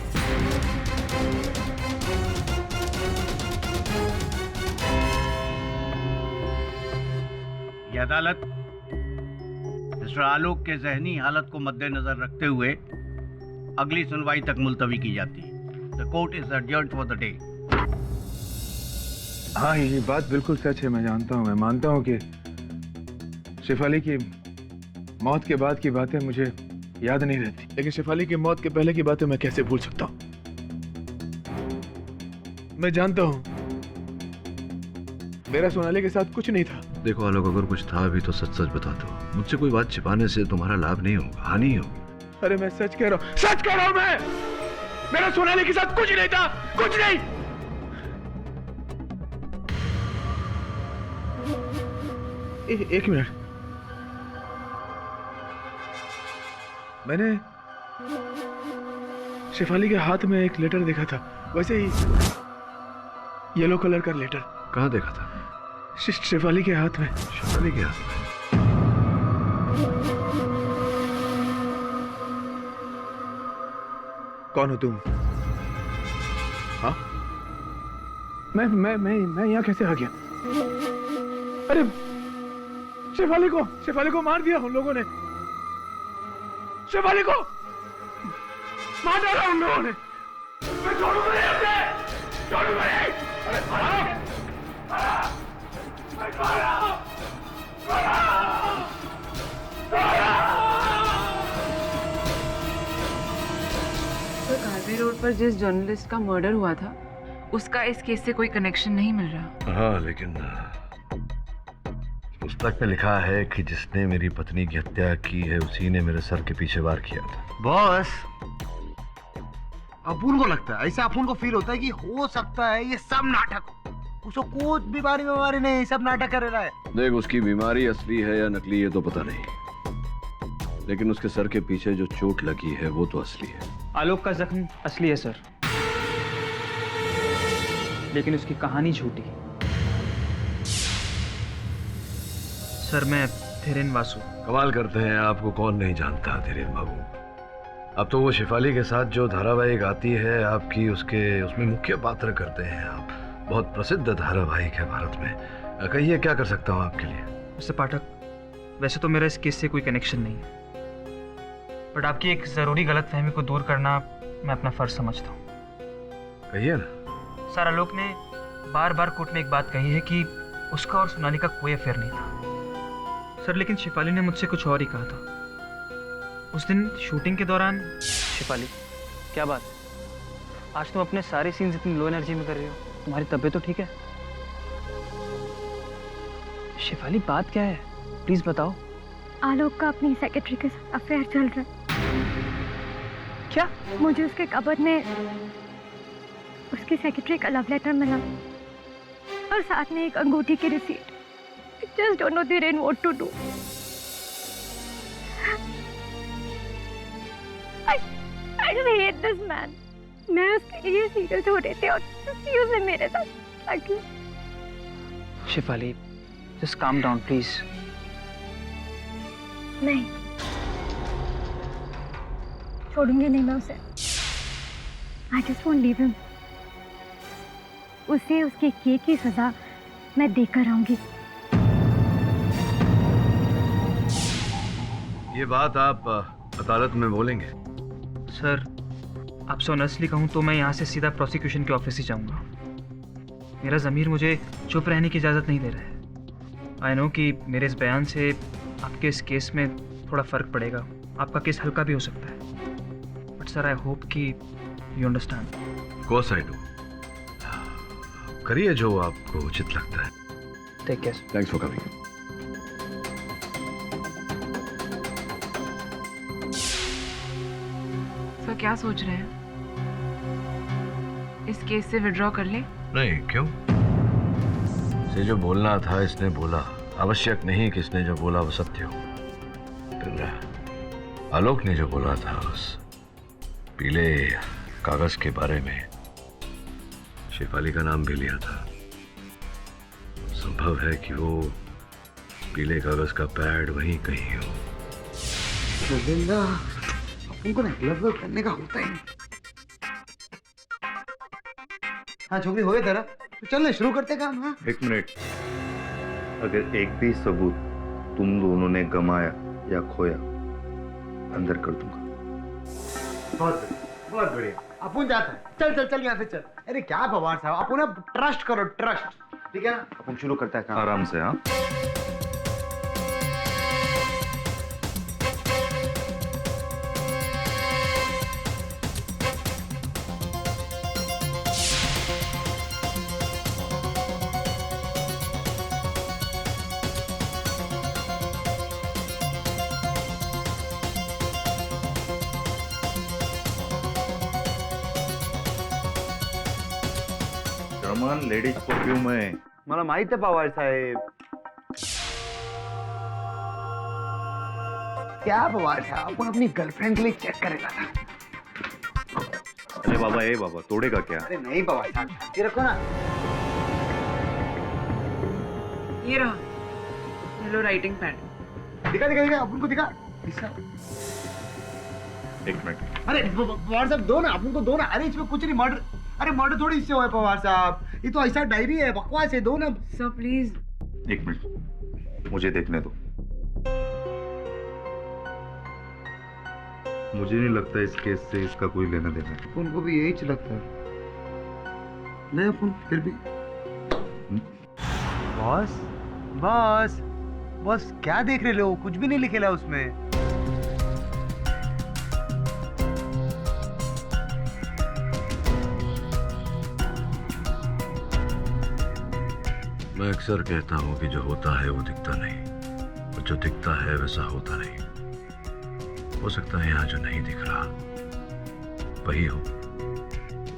यह अदालत मिस्टर आलोक के जहनी हालत को मद्देनजर रखते हुए अगली सुनवाई तक मुलतवी की जाती है। The court is adjourned for the day. हाँ, ये बात बिल्कुल सच है। मैं जानता हूँ, मैं मानता हूँ कि शेफाली की मौत के बाद की बातें मुझे याद नहीं रहती, लेकिन शेफाली की मौत के पहले की बातें मैं कैसे भूल सकता हूँ? मैं जानता हूँ मेरा सोनाली के साथ कुछ नहीं था। देखो आलोक, अगर कुछ था भी तो सच सच बता दो। मुझसे कोई बात छिपाने से तुम्हारा लाभ नहीं होगा, हानि होगी। अरे मैं सच कह रहा हूँ, सच कह रहा हूँ मैं। मेरा सोनाली के साथ कुछ नहीं था, कुछ नहीं। एक मिनट, मैंने शेफाली के हाथ में एक लेटर देखा था, वैसे ही येलो कलर का लेटर। कहाँ देखा था? शेफाली के हाथ में। शेफाली के हाथ में? कौन हो तुम? हाँ? मैं यहाँ कैसे आ गया? अरे शेफाली को मार दिया उन लोगों ने। शेफाली को मार डाला उन लोगों ने। मैं छोड़ूंगा नहीं उसे, छोड़ूंगा नहीं। अरे तो कार्वे रोड पर जिस जर्नलिस्ट का मर्डर हुआ था, उसका इस केस से कोई कनेक्शन नहीं मिल रहा। हाँ, लेकिन पुस्तक में लिखा है कि जिसने मेरी पत्नी की हत्या की है उसी ने मेरे सर के पीछे वार किया था। बॉस, अपुन को लगता है, ऐसा अपुन को फील होता है कि हो सकता है ये सब नाटक हो। उसको कुछ बीमारी नहीं, सब नाटक कर रहा है। देख, उसकी बीमारी असली है या नकली ये तो पता नहीं, लेकिन उसके सर के पीछे जो चोट लगी है वो तो असली है। आलोक का जख्म असली है सर, लेकिन उसकी कहानी झूठी। सर, मैं धीरेन वासु। कमाल करते हैं, आपको कौन नहीं जानता धीरेन बाबू। अब तो वो शेफाली के साथ जो धारावाहिक आती है आपकी, उसमें मुख्य पात्र करते हैं आप। बहुत प्रसिद्ध धारावाहिक है भारत में। कहिए क्या कर सकता हूँ आपके लिए? मिस्टर पाठक, वैसे तो मेरा इस केस से कोई कनेक्शन नहीं है, बट आपकी एक ज़रूरी गलतफहमी को दूर करना मैं अपना फ़र्ज समझता हूँ। कहिए ना। सर, आलोक ने बार बार कोर्ट में एक बात कही है कि उसका और सोनाली का कोई अफेयर नहीं था। सर, लेकिन शेफाली ने मुझसे कुछ और ही कहा था उस दिन शूटिंग के दौरान। शेफाली, क्या बात? आज तुम अपने सारे सीन्स इतनी लो एनर्जी में कर रही हो। तुम्हारी तबीयत तो ठीक है? शेफाली, बात क्या है? प्लीज बताओ। आलोक का अपनी सेक्रेटरी के साथ अफेयर चल रहा है। क्या? मुझे उसके कबर्ड में उसकी सेक्रेटरी का लव लेटर मिला और साथ में एक अंगूठी की receipt. Just don't know Dhiren what to do. I just hate this man. मैं उसके लिए सीरियस हो रहे थे और उसने मेरे साथ क्या किया? Shefali, just calm down, please. नहीं, छोड़ूंगी नहीं मैं उसे। I just won't leave him. उसे उसके किए की सजा मैं देकर आऊंगी। ये बात आप अदालत में बोलेंगे? सर, आपसे ऑनेस्टली कहूँ तो मैं यहाँ से सीधा प्रोसिक्यूशन के ऑफिस ही जाऊँगा। मेरा ज़मीर मुझे चुप रहने की इजाज़त नहीं दे रहा है। आई नो कि मेरे इस बयान से आपके इस केस में थोड़ा फ़र्क पड़ेगा, आपका केस हल्का भी हो सकता है, बट सर आई होप कि you understand. Course I do. करिए जो आपको उचित लगता है। Take care. Thanks for coming. Sir, क्या सोच रहे हैं? इस केस से विड्रॉ कर ले? नहीं, क्यों? इसे जो बोलना था इसने बोला। आवश्यक नहीं कि इसने जो बोला वो सत्य हो। फिर आलोक ने जो बोला था उस पीले कागज के बारे में, शेफाली का नाम भी लिया था। संभव है कि वो पीले कागज का पैड वहीं कहीं हो। उनको ना ग्लव करने का होता ही। हाँ छोकरी, हो गया तेरा? तो चल शुरू करते काम। हाँ, एक मिनट। अगर एक भी सबूत तुम दोनों ने गमाया या खोया, अंदर कर दूंगा। बहुत बढ़िया। अपुन जाता है। चल चल चल यहाँ से चल। अरे क्या पवार साहब, अपुन ट्रस्ट करो, ट्रस्ट। ठीक है ना? अपुन शुरू करता है काम। आराम से। हाँ, सामान लेडीज परफ्यूम आहे. मला माहित आहे पवार साहेब. क्या पवार साहब, आपण अपनी गर्लफ्रेंड के लिए चेक करेगा ना. अरे बाबा, ए बाबा, तोड़ेगा क्या? अरे नहीं पवार साहब, ये रखो ना. ये रहा येलो राइटिंग पैड. दिखा दिखा दिखा, अपन को दिखा. एक मिनट. अरे पवार साहब दो ना, अपन को दो ना. अरे इसमें कुछ नहीं. मर्डर, अरे मर्डर थोड़ी इससे हुआ है पवार साहब. ये तो ऐसा डायरी है, बकवास है. दो ना सर प्लीज. एक मिनट, मुझे देखने दो. मुझे नहीं लगता इस केस से इसका कोई लेना देना है. अपन को भी यही लगता है. नहीं अपन फिर भी. बॉस बॉस बॉस, क्या देख रहे हो? कुछ भी नहीं लिखेला उसमें. मैं अक्सर कहता हूँ कि जो होता है वो दिखता नहीं, और जो दिखता है वैसा होता नहीं. हो सकता है यहाँ जो नहीं दिख रहा वही हो.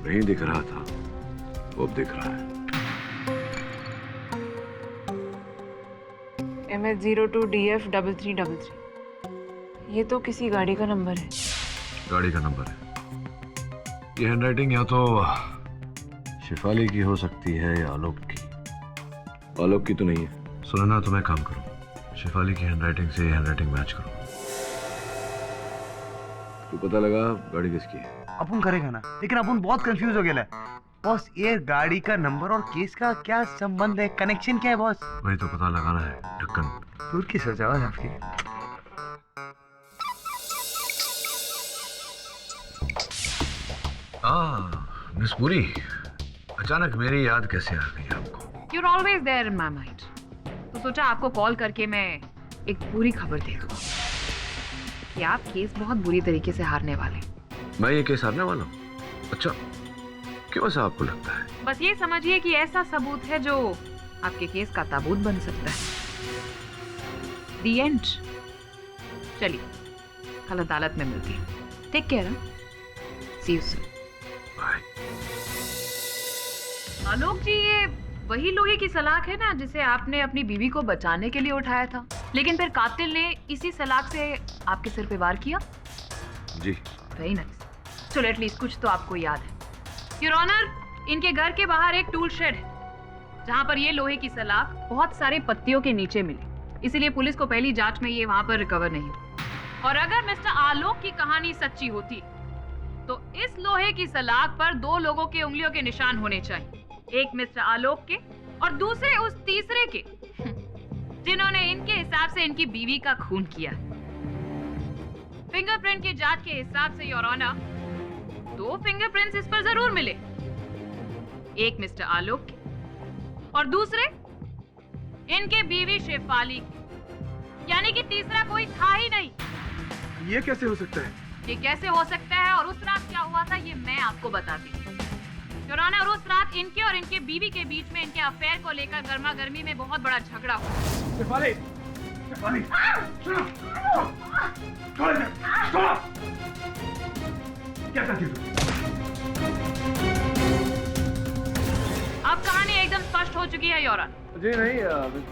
नहीं दिख रहा था वो अब दिख रहा है. MS02DF3333. ये तो किसी गाड़ी का नंबर है. गाड़ी का नंबर है. ये हैंडराइटिंग या तो शिफाली की हो सकती है या आलोक की. आलोक की तो नहीं है. सुनो ना, तुम एक काम करो, शिफाली की हैंडराइटिंग से हैंडराइटिंग मैच करो. तो पता लगा गाड़ी किसकी है. अपन करेगा ना, लेकिन अपन बहुत कंफ्यूज हो गया. बॉस, ये गाड़ी का नंबर और केस का क्या संबंध है? कनेक्शन क्या है बॉस? वही तो पता लगाना है. ढक्कन दूर की सजावट आपकी. मिस पुरी, अचानक मेरी याद कैसे आ गई आपको? You're always there in my mind. तो सोचा आपको कॉल करके मैं एक पूरी खबर दे दूं कि आप केस बहुत बुरी तरीके से हारने वाले. मैं ये केस हारने वाला हूँ? अच्छा, क्यों ऐसा आपको लगता है? बस ये समझिए कि ऐसा सबूत है जो आपके केस का ताबूत बन सकता है. The end. चलिए, कल अदालत में मिलती है. Take care. See you soon. Bye. Alok ji, ये वही लोहे की सलाख है ना जिसे आपने अपनी बीवी को बचाने के लिए उठाया था, लेकिन फिर कातिल ने इसी सलाख से आपके सिर पे वार किया. जी. Very nice. चलो एटलीस्ट कुछ तो आपको याद है. योर ऑनर, इनके घर के बाहर एक टूल शेड है जहां पर ये लोहे की सलाख बहुत सारे पत्तियों के नीचे मिली. इसीलिए पुलिस को पहली जांच में ये वहां पर रिकवर नहीं हुई. और अगर मिस्टर आलोक की कहानी सच्ची होती तो इस लोहे की सलाख पर 2 लोगों के उंगलियों के निशान होने चाहिए. एक मिस्टर आलोक के और दूसरे उस तीसरे के जिन्होंने इनके हिसाब से इनकी बीवी का खून किया. फिंगरप्रिंट की जांच के हिसाब से योर ऑनर 2 फिंगरप्रिंट्स इस पर जरूर मिले. एक मिस्टर आलोक के और दूसरे इनके बीवी शेफाली की. यानी कि तीसरा कोई था ही नहीं. ये कैसे हो सकता है? ये कैसे हो सकता है और उस रात क्या हुआ था ये मैं आपको बताती हूँ. योर ऑनर, उस रात इनके और इनके बीवी के बीच में इनके अफेयर को लेकर गर्मा गर्मी में बहुत बड़ा झगड़ा हुआ. शेफाली, शेफाली, सुनो, छोड़ दे, छोड़. क्या करती तू? अब कहानी एकदम स्पष्ट हो चुकी है योर ऑनर. जी नहीं,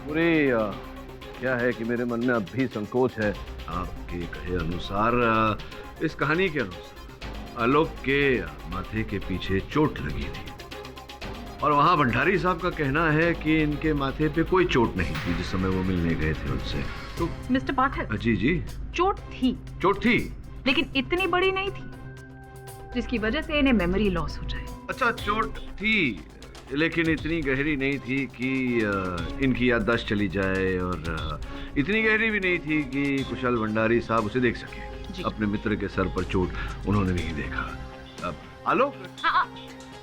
पूरी क्या है कि मेरे मन में अब भी संकोच है. आपके कहे अनुसार, इस कहानी के अनुसार आलोक के माथे के पीछे चोट लगी थी, और वहाँ भंडारी साहब का कहना है कि इनके माथे पे कोई चोट नहीं थी जिस समय वो मिलने गए थे उनसे. तो मिस्टर पाठक, जी जी, चोट थी, चोट थी, लेकिन इतनी बड़ी नहीं थी जिसकी वजह से इन्हें मेमोरी लॉस हो जाए. अच्छा, चोट थी लेकिन इतनी गहरी नहीं थी कि इनकी याददाश्त चली जाए, और इतनी गहरी भी नहीं थी कि कुशल भंडारी साहब उसे देख सके. अपने मित्र के सर पर चोट उन्होंने नहीं देखा. अब आलोक,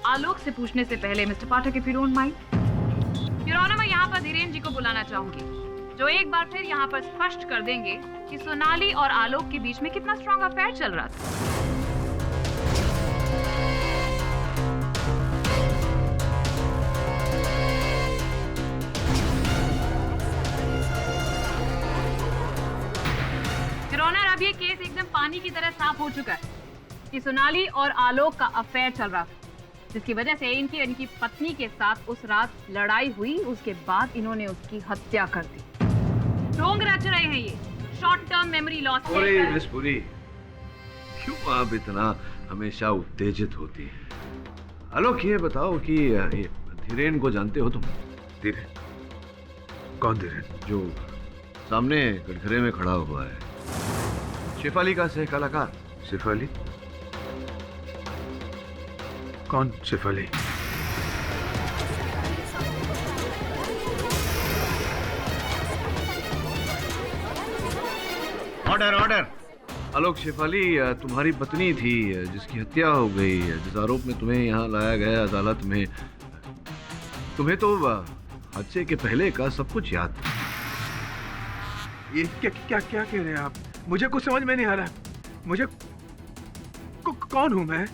आलोक से पूछने से पहले mister Pathak, if you don't mind, your honour, मैं यहाँ पर धीरेन जी को बुलाना चाहूंगी, जो एक बार फिर यहाँ पर स्पष्ट कर देंगे कि सोनाली और आलोक के बीच में कितना स्ट्रॉन्ग अफेयर चल रहा था. अब ये केस एकदम पानी की तरह साफ हो चुका है कि सोनाली और आलोक का अफेयर चल रहा था, जिसकी वजह से इनकी इनकी पत्नी के साथ उस रात लड़ाई हुई। उसके बाद इन्होंने उसकी हत्या कर दी। ढोंग रच रहे हैं ये short term memory loss. Miss Puri, क्यों आप इतना हमेशा उत्तेजित होती हैं? आलोक, ये बताओ कि ये धीरेन को जानते हो तुम? धीरेन? कौन धीरेन? जो सामने कटघरे में खड़ा हुआ है, शेफाली का सह कलाकार। शेफाली? कौन शेफाली? Order order. आलोक, शेफाली तुम्हारी पत्नी थी जिसकी हत्या हो गई, जिस आरोप में तुम्हें यहाँ लाया गया अदालत में। तुम्हें तो हादसे के पहले का सब कुछ याद था। ये क्या क्या क्या कह रहे हैं आप? मुझे कुछ समझ में नहीं आ रहा। मुझे कौन हूं मैं?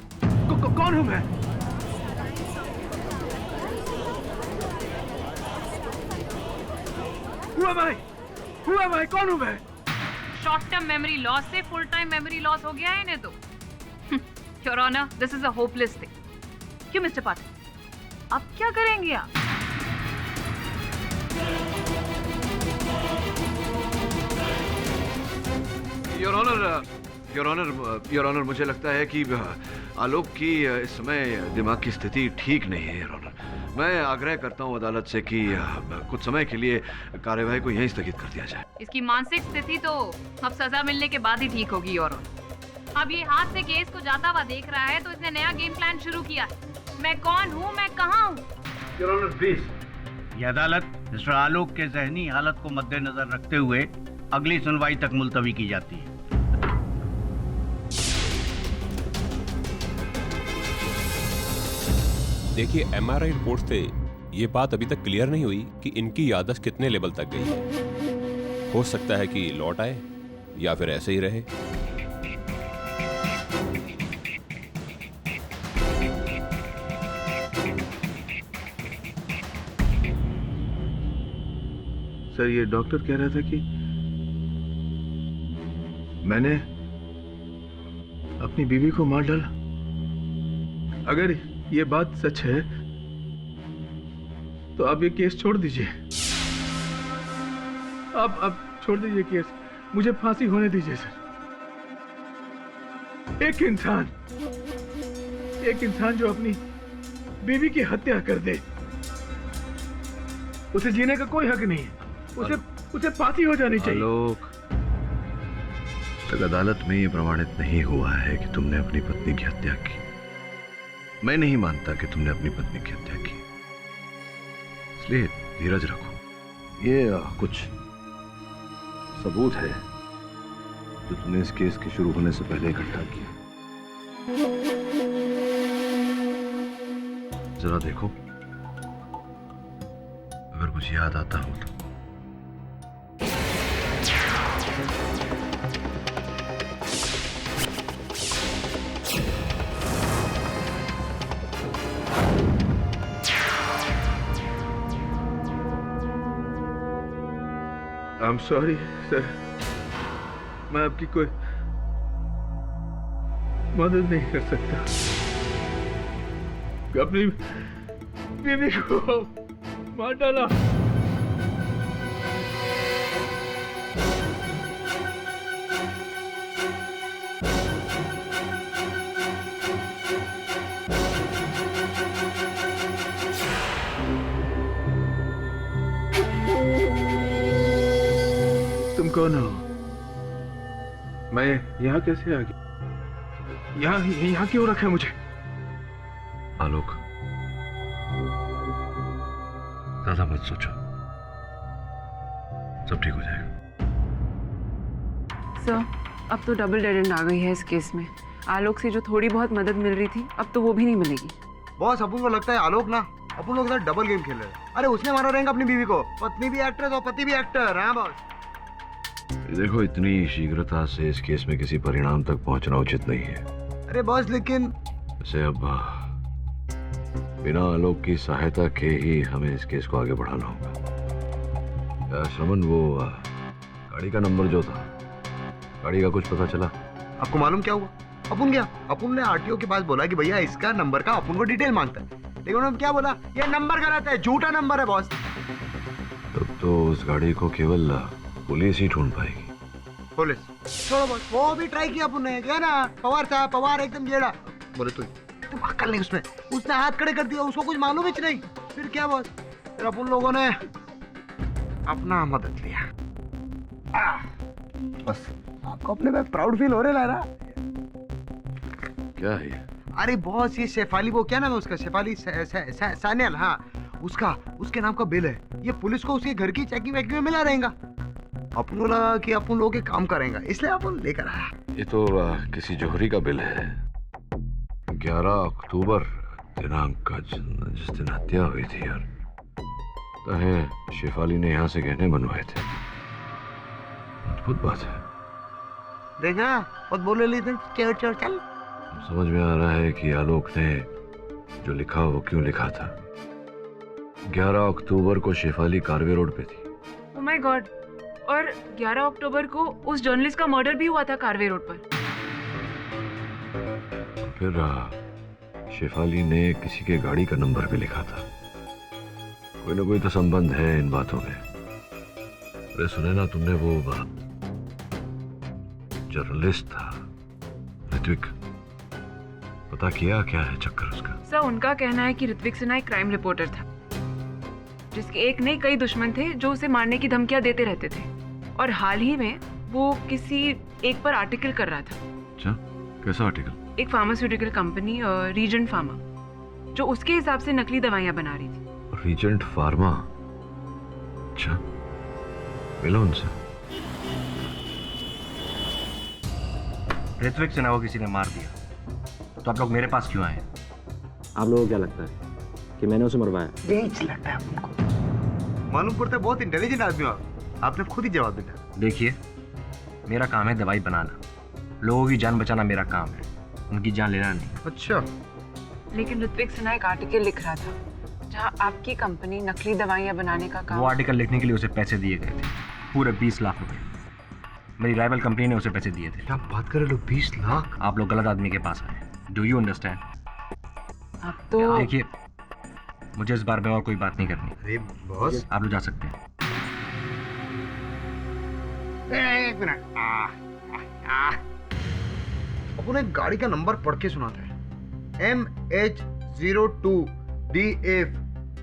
कौन हूं मैं? Who am I? कौन हूं मैं? शॉर्ट टर्म मेमोरी लॉस से फुल टाइम मेमोरी लॉस हो गया है इन्हें तो। Your honour, this is a hopeless thing. क्यों मिस्टर पाठक, अब क्या करेंगे आप? योर ऑनर, मुझे लगता है कि आलोक की इस समय दिमाग की स्थिति ठीक नहीं है। योर ऑनर, मैं आग्रह करता हूं अदालत से कि कुछ समय के लिए कार्यवाही को यहीं स्थगित कर दिया जाए। इसकी मानसिक स्थिति तो अब सजा मिलने के बाद ही ठीक होगी। योर ऑनर, अब ये हाथ से केस को जाता हुआ देख रहा है तो इसने नया गेम प्लान शुरू किया है। मैं कौन हूँ, मैं कहाँ हूँ? Your honour please. यह अदालत मिस्टर आलोक के जहनी हालत को मद्देनजर रखते हुए अगली सुनवाई तक मुलतवी की जाती है। देखिए, एमआरआई रिपोर्ट से ये बात अभी तक क्लियर नहीं हुई कि इनकी याददाश्त कितने लेवल तक गई है। हो सकता है कि लौट आए या फिर ऐसे ही रहे। सर, ये डॉक्टर कह रहा था कि मैंने अपनी बीवी को मार डाला। अगर ये बात सच है तो आप ये केस छोड़ दीजिए। आप छोड़ दीजिए केस, मुझे फांसी होने दीजिए सर। एक इंसान जो अपनी बीवी की हत्या कर दे, उसे जीने का कोई हक नहीं है। उसे फांसी हो जानी चाहिए। आलोक, तक अदालत में ये प्रमाणित नहीं हुआ है कि तुमने अपनी पत्नी की हत्या की। मैं नहीं मानता कि तुमने अपनी पत्नी की हत्या की, इसलिए धीरज रखो। ये कुछ सबूत है जो तुमने इस केस के शुरू होने से पहले इकट्ठा किया। जरा देखो, अगर कुछ याद आता हो तो। I'm sorry, sir. मैं आपकी कोई मदद नहीं कर सकता। अपनी बीवी को मार डाला। तुम कौन हो? मैं यहाँ कैसे आ गया? यहाँ क्यों रखा है मुझे? आलोक, ज्यादा मत सोचो, सब ठीक हो जाएगा। सर, अब तो डबल डेड एंड आ गई है इस केस में। आलोक से जो थोड़ी बहुत मदद मिल रही थी, अब तो वो भी नहीं मिलेगी। बॉस, अपन को लगता है आलोक ना अपन लोग के साथ डबल गेम खेल रहे हैं। अरे उसने मारा रहेगा अपनी बीवी को। पत्नी भी एक्ट्रेस और पति भी एक्टर। हाँ बॉस। देखो, इतनी शीघ्रता से इस केस में किसी परिणाम तक पहुंचना उचित नहीं है। अरे बॉस, लेकिन वैसे अब बिना आलोक की सहायता के ही हमें इस केस को आगे बढ़ाना होगा। श्रवण, वो गाड़ी का नंबर जो था, गाड़ी का कुछ पता चला? आपको मालूम क्या हुआ? अपन गया, अपन ने आरटीओ के पास बोला कि भैया इसका नंबर का अपन को डिटेल मांगता है, लेकिन उन्होंने क्या बोला, ये नंबर गलत है, झूठा नंबर है बॉस। तब तो उस गाड़ी को केवल पुलिस ही ढूंढ पाएगी। पुलिस छोड़ो बॉस, वो भी ट्राई किया अपन ने, क्या ना पवार था, पवार एकदम जेड़ा बोले तुम अक्ल नहीं उसमें, उसने हाथ खड़े कर दिया, उसको कुछ मालूम ही नहीं। फिर क्या बॉस, फिर अपन लोगों ने अपना मदद लिया। बस आपको अपने में प्राउड फील हो रहा है ना? क्या है ये? अरे बॉस ये शेफाली, वो क्या नाम है उसका, शेफाली सान्याल, हाँ उसके नाम का बिल है। ये पुलिस को उसके घर की चेकिंग वेकिंग में मिला रहेगा। अपन को लगा कि अपन लोग काम करेंगे, इसलिए अपन लेकर आया। ये तो किसी जौहरी का बिल है। 11 अक्टूबर दिनांक का जिस दिन हत्या हुई थी यार, तो है शेफाली ने यहाँ से गहने बनवाए थे। अद्भुत बात है। देखा बहुत बोले ली चल चल चल। समझ में आ रहा है कि आलोक ने जो लिखा वो क्यों लिखा था। 11 अक्टूबर को शेफाली कारवे रोड पे थी। ओह माय गॉड, और 11 अक्टूबर को उस जर्नलिस्ट का मर्डर भी हुआ था कारवे रोड पर। फिर शेफाली ने किसी के गाड़ी का नंबर भी लिखा था। कोई ना कोई तो संबंध है इन बातों में। अरे सुने ना तुमने, वो जर्नलिस्ट था ऋत्विक, पता किया क्या है चक्कर उसका? सर उनका कहना है कि ऋत्विक सिन्हा एक क्राइम रिपोर्टर था, जिसके एक नहीं कई दुश्मन थे जो उसे मारने की धमकियां देते रहते थे, और हाल ही में वो किसी एक पर आर्टिकल कर रहा था। अच्छा, कैसा आर्टिकल? एक फार्मास्यूटिकल कंपनी रीजेंट फार्मा, जो उसके हिसाब से नकली दवाइयां बना रही थी। Regent Pharma? अच्छा, मिलो उनसे। ऋत्विक सिन्हा को किसी ने मार दिया, तो आप लोग मेरे पास क्यों आए? आप लोगों को क्या लगता है कि मैंने उसे मरवाया? बेच लगता है आपको। मालूम पड़ता है बहुत इंटेलिजेंट आदमी हो आप। आपने खुद ही जवाब दिया। देखिए, मेरा काम है दवाई बनाना, लोगों की जान बचाना मेरा काम है, उनकी जान लेना नहीं। अच्छा, लेकिन ऋत्विक सिन्हा एक आर्टिकल लिख रहा था जहां आपकी कंपनी नकली दवाइयां बनाने का काम। वो आर्टिकल लिखने के लिए उसे पैसे दिए गए थे, पूरे 20 लाख रुपए। मेरी राइवल कंपनी ने उसे पैसे दिए थे। क्या बात कर रहे हो, 20 लाख? आप लोग गलत आदमी के पास आए। Do you understand? अब तो देखिए, मुझे इस बार में और कोई बात नहीं करनी। अरे बॉस, आप लोग जा सकते हैं। एक मिनट। अपन एक गाड़ी का नंबर पढ़ के सुनाता है, MH02DF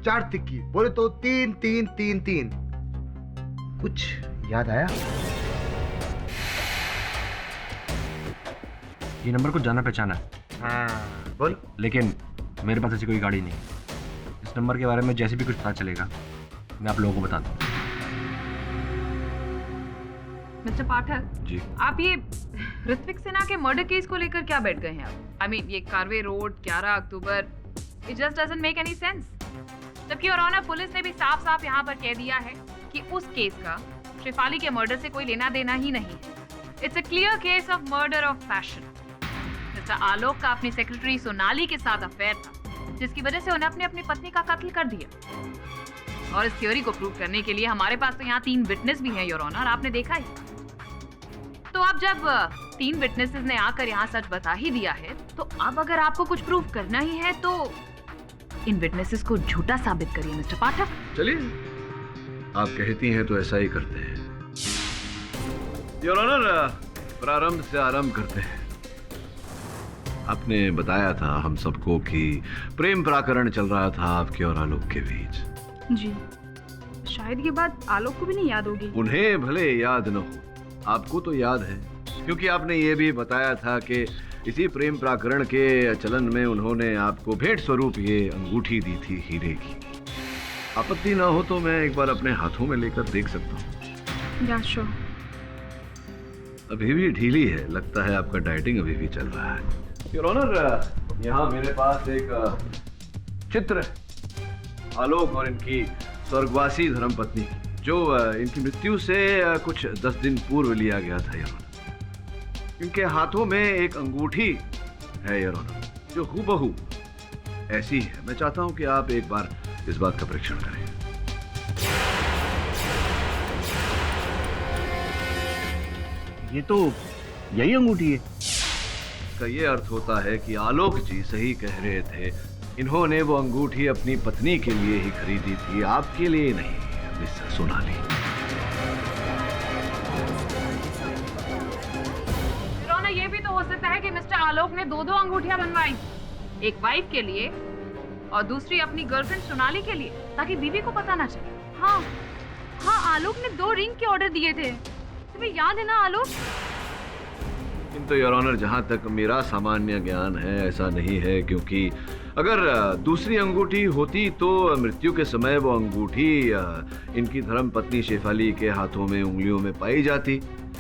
4 तिक्की, बोले तो 3333। कुछ याद आया? ये नंबर को जाना पहचाना है। हाँ बोल। लेकिन मेरे पास ऐसी कोई गाड़ी नहीं। इस नंबर के बारे में जैसे भी कुछ पता चलेगा मैं आप लोगों को बता दूँ। मिस्टर पाठक जी, आप ये ऋत्विक सिन्हा के मर्डर केस को लेकर क्या बैठ गए हैं आप? आई मीन ये Karve road 11 October, it just doesn't make any sense. जबकि और ऑनर पुलिस ने भी साफ साफ यहाँ पर कह दिया है कि उस केस का शेफाली के मर्डर से कोई लेना देना ही नहीं है। It's a clear case of murder of passion. Mister Alok का अपनी सेक्रेटरी सोनाली के साथ अफेयर था, जिसकी वजह से उन्हें अपनी अपनी का कत्ल कर दिया। और इस थ्योरी को प्रूव करने के लिए हमारे पास तो यहाँ 3 विटनेस भी हैं योर ऑनर, आपने देखा ही। तो अब जब 3 विटनेसेस ने आकर यहाँ सच बता ही दिया है, तो अब अगर आपको कुछ प्रूव करना ही है तो इन विटनेसेस को झूठा साबित करिए मिस्टर पाठक। चलिए, आप कहती हैं तो ऐसा ही करते हैं। योर ऑनर, प्रारंभ से आरंभ करते हैं। आपने बताया था हम सबको कि प्रेम प्रकरण चल रहा था आपके और आलोक के बीच। जी, शायद ये बात आलोक को भी नहीं याद होगी। उन्हें भले याद न हो, आपको तो याद है, क्योंकि आपने ये भी बताया था कि इसी प्रेम प्रकरण के चलन में उन्होंने आपको भेंट स्वरूप ये अंगूठी दी थी हीरे की। आपत्ति ना हो तो मैं एक बार अपने हाथों में लेकर देख सकता हूँ? या श्योर। अभी भी ढीली है, लगता है आपका डाइटिंग अभी भी चल रहा है। योर ऑनर, यहाँ मेरे पास एक चित्र है आलोक और इनकी स्वर्गवासी धर्मपत्नी, जो इनकी मृत्यु से कुछ 10 दिन पूर्व लिया गया था। योर ऑनर, इनके हाथों में एक अंगूठी है योर ऑनर, जो हूबहू ऐसी है। मैं चाहता हूं कि आप एक बार इस बात का परीक्षण करें। ये तो यही अंगूठी है। इसका ये अर्थ होता है कि आलोक जी सही कह रहे थे। इन्होंने वो अंगूठी अपनी पत्नी के लिए ही खरीदी थी, आपके लिए नहीं मिस सोनाली। रोना, ये भी तो हो सकता है कि मिस्टर आलोक ने दो अंगूठियां बनवाई, एक वाइफ के लिए और दूसरी अपनी गर्लफ्रेंड सोनाली के लिए, ताकि बीवी को पता ना चले। हाँ हाँ, आलोक ने 2 रिंग के ऑर्डर दिए थे, तुम्हें याद है ना आलोक? किंतु योर ऑनर, जहां तक मेरा सामान्य ज्ञान है ऐसा नहीं है, क्योंकि अगर दूसरी अंगूठी होती तो मृत्यु के समय वो अंगूठी इनकी धर्मपत्नी शेफाली के हाथों में उंगलियों में पाई जाती,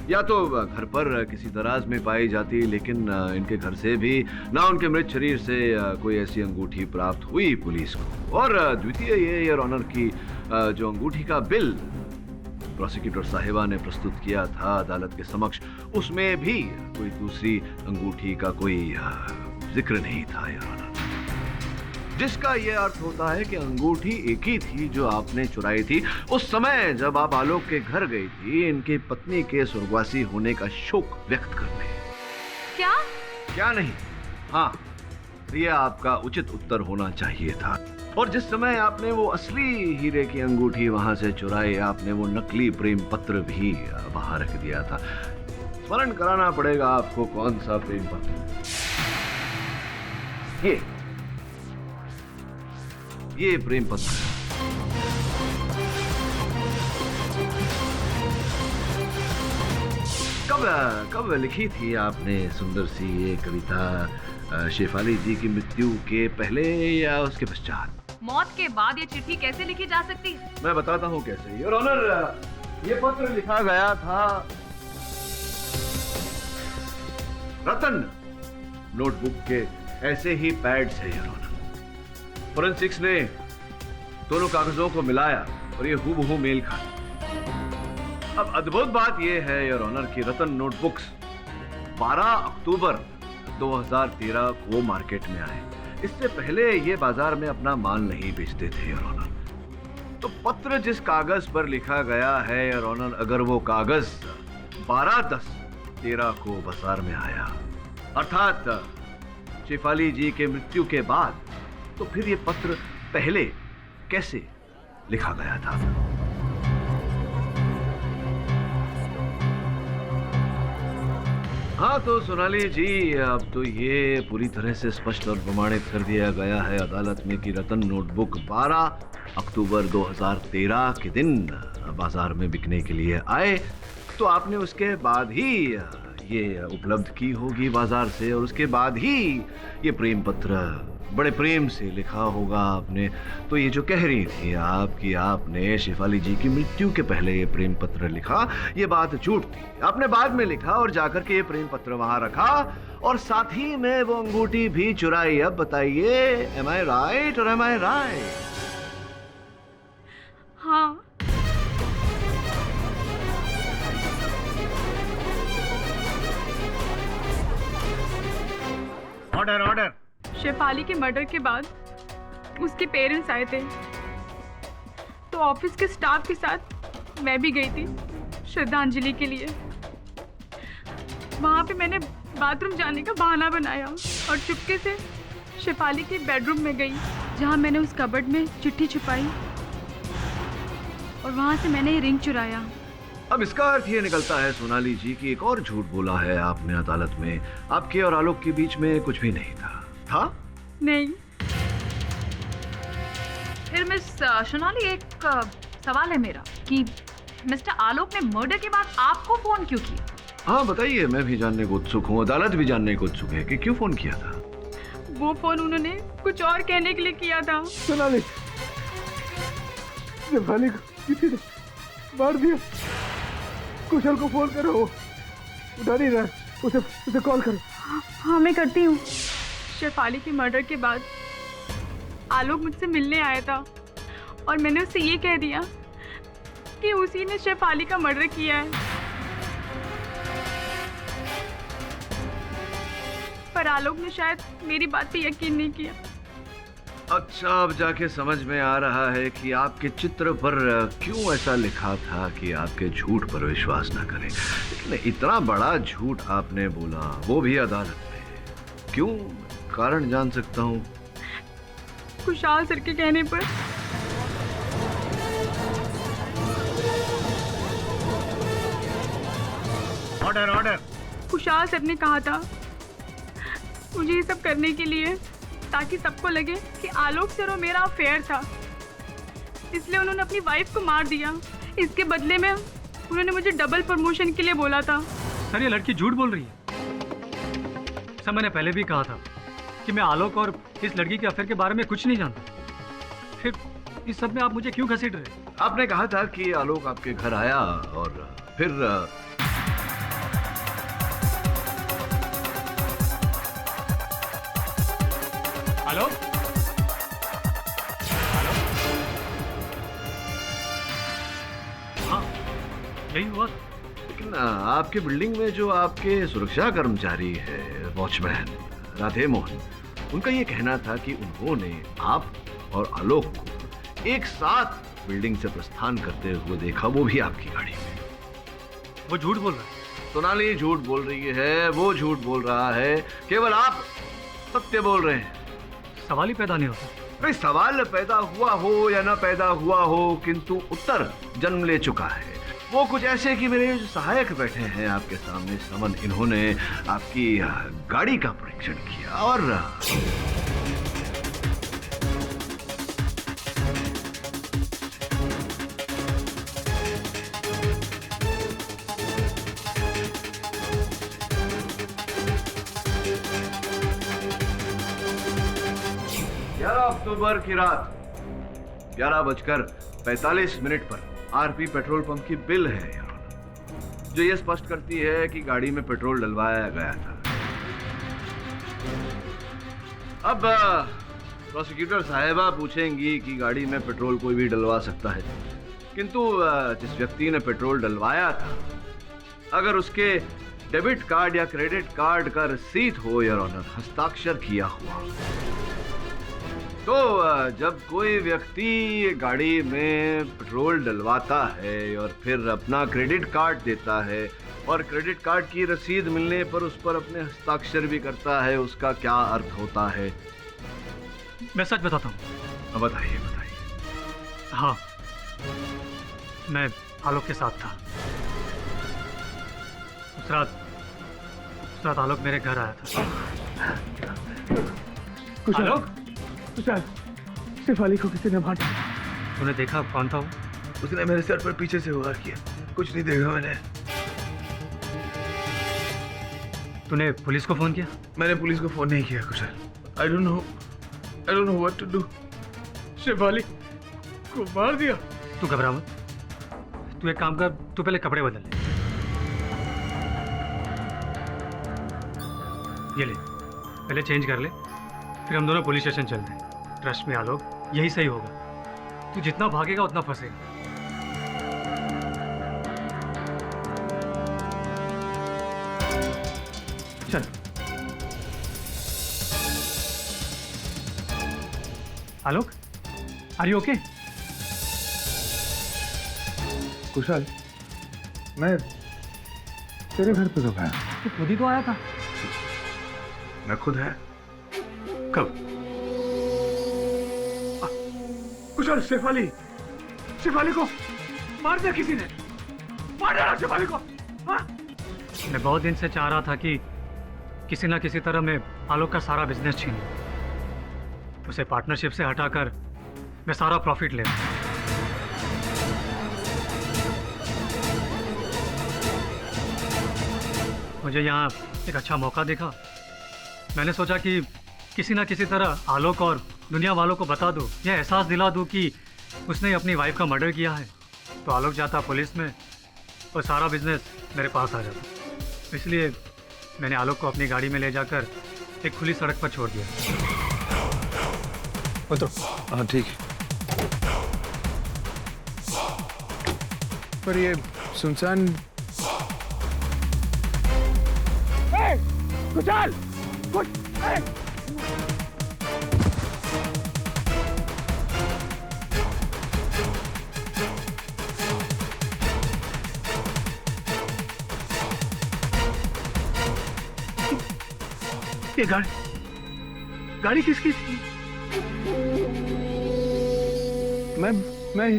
या तो घर पर किसी दराज में पाई जाती, लेकिन इनके घर से भी ना उनके मृत शरीर से कोई ऐसी अंगूठी प्राप्त हुई पुलिस को। और द्वितीय ये योर ऑनर की जो अंगूठी का बिल प्रोसिक्यूटर साहिबा ने प्रस्तुत किया था अदालत के समक्ष, उसमें भी कोई दूसरी अंगूठी का कोई जिक्र नहीं था योर ऑनर, जिसका यह अर्थ होता है कि अंगूठी एक ही थी जो आपने चुराई थी उस समय जब आप आलोक के घर गई थी इनकी पत्नी के स्वर्गवासी होने का शोक व्यक्त करने। क्या नहीं, हाँ, यह आपका उचित उत्तर होना चाहिए था। और जिस समय आपने वो असली हीरे की अंगूठी वहां से चुराई, आपने वो नकली प्रेम पत्र भी बाहर रख दिया था। स्मरण कराना पड़ेगा आपको कौन सा प्रेम पत्र। ये प्रेम पत्र कब लिखी थी आपने सुंदर सी ये कविता? शेफाली जी की मृत्यु के पहले या उसके पश्चात? मौत के बाद ये चिट्ठी कैसे लिखी जा सकती है? मैं बताता हूँ कैसे योर ऑनर। ये पत्र लिखा गया था रतन नोटबुक के ऐसे ही पैड से योर ऑनर। फोरेंसिक्स ने दोनों कागजों को मिलाया और ये हूबहू मेल खाया। अब अद्भुत बात यह है योर ऑनर कि रतन नोटबुक्स 12 अक्टूबर 2013 को मार्केट में आए। इससे पहले ये बाजार में अपना माल नहीं बेचते थे योर ऑनर। तो पत्र जिस कागज पर लिखा गया है योर ऑनर, अगर वो कागज 12/10/13 को बाजार में आया, अर्थात शेफाली जी के मृत्यु के बाद, तो फिर ये पत्र पहले कैसे लिखा गया था? हाँ तो सोनाली जी, अब तो ये पूरी तरह से स्पष्ट और प्रमाणित कर दिया गया है अदालत में कि रतन नोटबुक 12 अक्टूबर 2013 के दिन बाजार में बिकने के लिए आए, तो आपने उसके बाद ही ये उपलब्ध की होगी बाजार से, और उसके बाद ही ये प्रेम पत्र बड़े प्रेम से लिखा होगा आपने। तो ये जो कह रही थी आपकी आपने शेफाली जी की मृत्यु के पहले ये प्रेम पत्र लिखा, ये बात झूठ थी। आपने बाद में लिखा और जाकर के ये प्रेम पत्र वहां रखा और साथ ही में वो अंगूठी भी चुराई। अब बताइए, एम आई राइट और एम आई राइट? हाँ। Order order. शेफाली के मर्डर के बाद उसके पेरेंट्स आए थे, तो ऑफिस के स्टाफ के साथ मैं भी गई थी श्रद्धांजलि के लिए। वहाँ पे मैंने बाथरूम जाने का बहाना बनाया और चुपके से शेफाली के बेडरूम में गई, जहाँ मैंने उस कबर्ड में चिट्ठी छुपाई और वहाँ से मैंने ये रिंग चुराया। अब इसका अर्थ ये निकलता है सोनाली जी कि एक और झूठ बोला है आपने अदालत में। आपके और आलोक के बीच में कुछ भी नहीं था। था? नहीं। फिर मिस सोनाली, एक सवाल है मेरा कि मिस्टर आलोक ने मर्डर के बाद आपको फोन क्यों किया? हाँ बताइए, मैं भी जानने को उत्सुक हूँ, अदालत भी जानने को उत्सुक है कि क्यों फोन किया था। वो फोन उन्होंने कुछ और कहने के लिए किया था। सोनाली, शेफाली को किसी ने मार दिया। कुशल को फोन करो, उठा नहीं रहा, उसे कॉल करो। हाँ मैं करती हूँ। शेफाली के मर्डर के बाद आलोक मुझसे मिलने आया था और मैंने उससे ये कह दिया कि उसी ने शेफाली का मर्डर किया है, पर आलोक ने शायद मेरी बात पे यकीन नहीं किया। अच्छा, अब जाके समझ में आ रहा है कि आपके चित्र पर क्यों ऐसा लिखा था कि आपके झूठ पर विश्वास न करें। लेकिन इतना बड़ा झूठ आपने बोला, वो भी अदालत में। क्यों, कारण जान सकता हूँ? खुशहाल सर के कहने पर। Order order. खुशहाल सर ने कहा था मुझे ये सब करने के लिए ताकि सबको लगे कि आलोक सर और मेरा अफेयर था, इसलिए उन्होंने अपनी वाइफ को मार दिया। इसके बदले में उन्होंने मुझे डबल प्रमोशन के लिए बोला था। सर ये लड़की झूठ बोल रही है। सर मैंने पहले भी कहा था कि मैं आलोक और इस लड़की के अफेयर के बारे में कुछ नहीं जानता, फिर इस सब में आप मुझे क्यों घसीट रहे? आपने कहा था कि आलोक आपके घर आया और फिर आलोक? हाँ यही हुआ। लेकिन आपके बिल्डिंग में जो आपके सुरक्षा कर्मचारी है, वॉचमैन राधे मोहन, उनका ये कहना था कि उन्होंने आप और आलोक को एक साथ बिल्डिंग से प्रस्थान करते हुए देखा, वो भी आपकी गाड़ी में। वो झूठ बोल रहा है। सोनाली झूठ बोल रही है, वो झूठ बोल रहा है, केवल आप सत्य बोल रहे हैं। सवाल ही पैदा नहीं होता। भाई सवाल पैदा हुआ हो या ना पैदा हुआ हो, किंतु उत्तर जन्म ले चुका है। वो कुछ ऐसे कि मेरे जो सहायक बैठे हैं आपके सामने समन, इन्होंने आपकी गाड़ी का परीक्षण किया और 11 अक्टूबर की रात 11:45 पर आरपी पेट्रोल पंप की बिल है जो ये स्पष्ट करती है कि गाड़ी में पेट्रोल डलवाया गया था। अब प्रोसिक्यूटर साहिबा पूछेंगी कि गाड़ी में पेट्रोल कोई भी डलवा सकता है, किंतु जिस व्यक्ति ने पेट्रोल डलवाया था, अगर उसके डेबिट कार्ड या क्रेडिट कार्ड का रसीद हो या ऑनर, हस्ताक्षर किया हुआ, तो जब कोई व्यक्ति गाड़ी में पेट्रोल डलवाता है और फिर अपना क्रेडिट कार्ड देता है और क्रेडिट कार्ड की रसीद मिलने पर उस पर अपने हस्ताक्षर भी करता है, उसका क्या अर्थ होता है? मैं सच बताता हूँ। बताइए बताइए। हाँ, मैं आलोक के साथ था। उस रात आलोक मेरे घर आया था। आलोक, शेफाली को किसी ने मार दिया। तूने देखा कौन था वो? उसने मेरे सर पर पीछे से वार किया। कुछ नहीं देखा मैंने। तूने पुलिस को फोन किया? मैंने पुलिस को फोन नहीं किया Kushal. I don't know what to do. Shefali को मार दिया। तू घबरा मत। तू एक काम कर, तू पहले कपड़े बदल ले। ये ले, पहले चेंज कर ले, फिर हम दोनों पुलिस स्टेशन चलते हैं। ट्रस्ट में आलोक, यही सही होगा। तू जितना भागेगा उतना फंसेगा। चल। आलोक, आर यू ओके? कुशल, मैं तेरे घर पे कब आया? तू खुद ही तो आया था। मैं खुद है? कब? कुशल, शेफाली को मार दिया किसी ने। मार डाला शेफाली को। हाँ? मैं बहुत दिन से चाह रहा था कि किसी ना किसी तरह मैं आलोक का सारा बिजनेस छीन लूं, उसे पार्टनरशिप से हटाकर मैं सारा प्रॉफिट ले लूं। मुझे यहाँ एक अच्छा मौका दिखा। मैंने सोचा कि किसी ना किसी तरह आलोक और दुनिया वालों को बता दूं, यह एहसास दिला दूं कि उसने अपनी वाइफ का मर्डर किया है, तो आलोक जाता पुलिस में और सारा बिजनेस मेरे पास आ जाता। इसलिए मैंने आलोक को अपनी गाड़ी में ले जाकर एक खुली सड़क पर छोड़ दिया। उतरो। हाँ ठीक है। पर ये सुनसान। कुशल! ये गाड़ी किसकी थी? मैं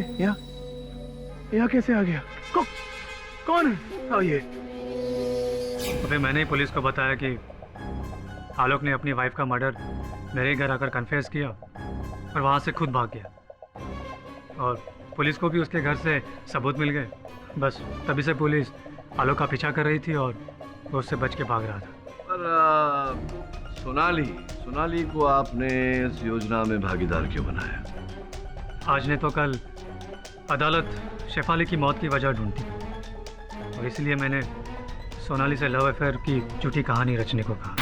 यहाँ कैसे आ गया? कौन है ये? अबे मैंने ही पुलिस को बताया कि आलोक ने अपनी वाइफ का मर्डर मेरे घर आकर कन्फेस किया और वहाँ से खुद भाग गया। और पुलिस को भी उसके घर से सबूत मिल गए। बस तभी से पुलिस आलोक का पीछा कर रही थी और वो उससे बच के भाग रहा था। पर सोनाली को आपने इस योजना में भागीदार क्यों बनाया? आज ने तो कल अदालत शेफाली की मौत की वजह ढूंढती और इसलिए मैंने सोनाली से लव अफेयर की झूठी कहानी रचने को कहा।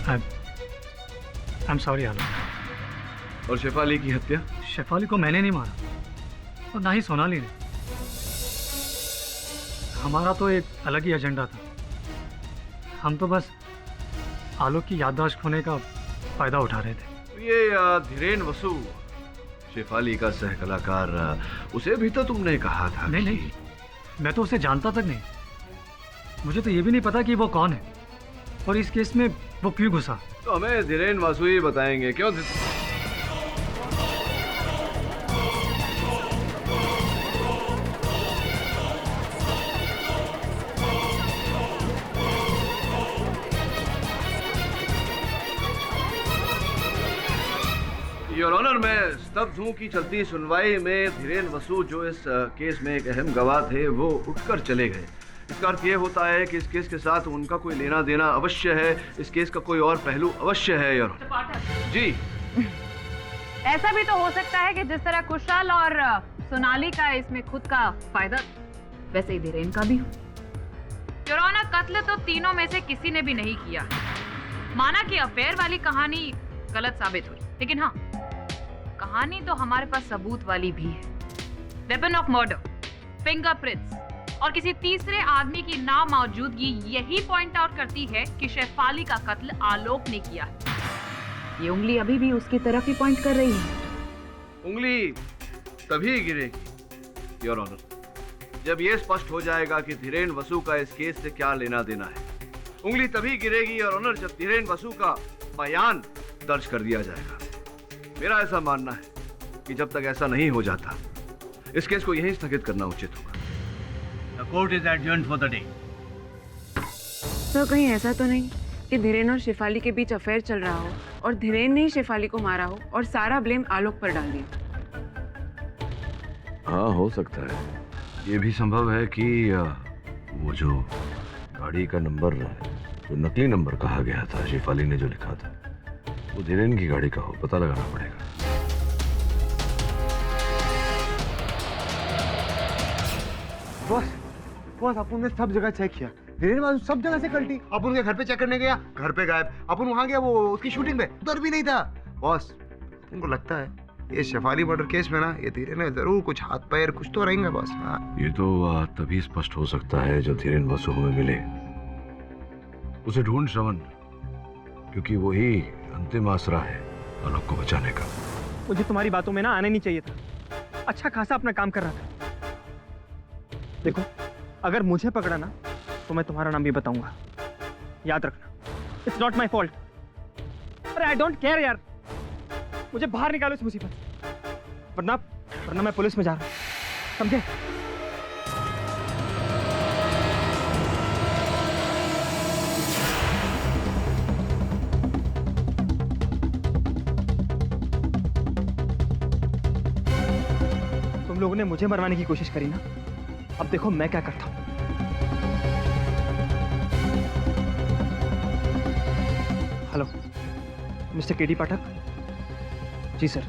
आई एम सॉरी आलोक। और शेफाली की हत्या? शेफाली को मैंने नहीं मारा और ना ही सोनाली ने। हमारा तो एक अलग ही एजेंडा था। हम तो बस आलोक की याददाश्त खोने का फायदा उठा रहे थे। ये धीरेन वसु, शेफाली का सह कलाकार, उसे भी तो तुमने कहा था। नहीं, मैं तो उसे जानता तक नहीं। मुझे तो ये भी नहीं पता कि वो कौन है और इस केस में वो क्यों घुसा। तो हमें धीरेन वसु ही बताएंगे। क्यों? योर ऑनर, मैं स्तब्ध हूँ कि चलती सुनवाई में धीरेन वसु जो इस केस में एक अहम गवाह थे वो उठकर चले गए। इसका अर्थ ये होता है कि इस केस के साथ उनका कोई लेना देना अवश्य है। इस केस का कोई और पहलू अवश्य है योर ऑनर। जी। ऐसा भी तो हो सकता है कि जिस तरह कुशल और सोनाली का इसमें खुद का फायदा, वैसे ही धीरेन का भी हो। योर ऑनर, कत्ल तो तीनों में से किसी ने भी नहीं किया। माना कि अफेयर वाली कहानी गलत साबित हुई, लेकिन हाँ, कहानी तो हमारे पास सबूत वाली भी है। वेपन ऑफ मर्डर, फिंगरप्रिंट्स और किसी तीसरे आदमी की नामौजूदगी यही पॉइंट आउट करती है कि शेफाली का कत्ल आलोक ने किया है। ये उंगली अभी भी उसकी तरफ ही पॉइंट कर रही है। उंगली तभी गिरेगी योर ऑनर जब यह स्पष्ट हो जाएगा कि धीरेन वसु का इस केस से क्या लेना देना है। उंगली तभी गिरेगी योर ऑनर जब धीरेन वसु का बयान दर्ज कर दिया जाएगा। मेरा ऐसा मानना है कि जब तक ऐसा नहीं हो जाता इस केस को यहीं स्थगित करना उचित होगा। The court is adjourned for the day. तो कहीं ऐसा तो नहीं कि धीरेन और शेफाली के बीच अफेयर चल रहा हो और धीरेन ने ही शेफाली को मारा हो और सारा ब्लेम आलोक पर डाल दिया? हाँ, हो सकता है। ये भी संभव है कि वो जो गाड़ी का नंबर, जो नकली नंबर कहा गया था, शेफाली ने जो लिखा था, वो धीरेन की गाड़ी का हो। पता लगाना पड़ेगा। बॉस अपन ने सब जगह चेक किया। धीरेन वसु सब जगह से कल्टी। अपन के घर पे चेक करने गया, घर पे गायब। अपन वहां गया, वो उसकी शूटिंग में, उधर भी नहीं था। बॉस, उनको लगता है ये शेफाली मर्डर केस में ना, ये धीरेन है जरूर कुछ हाथ पैर कुछ तो रहेंगे बॉस। हाँ, ये तो तभी स्पष्ट हो सकता है जब धीरेन वसु हमें मिले। उसे ढूंढ श्रवण, क्योंकि वो ही अंतिम आसरा है आलोक को बचाने का। मुझे तुम्हारी बातों में ना आने नहीं चाहिए था। अच्छा खासा अपना काम कर रहा था। देखो, अगर मुझे पकड़ा ना तो मैं तुम्हारा नाम भी बताऊंगा। याद रखना, इट्स नॉट माई फॉल्ट। अरे आई डोंट केयर यार, मुझे बाहर निकालो इस मुसीबत से, वरना मैं पुलिस में जा रहा हूं, समझे? तुम लोगों ने मुझे मरवाने की कोशिश करी ना, अब देखो मैं क्या करता हूं। हेलो, मिस्टर केडी पाठक। जी सर,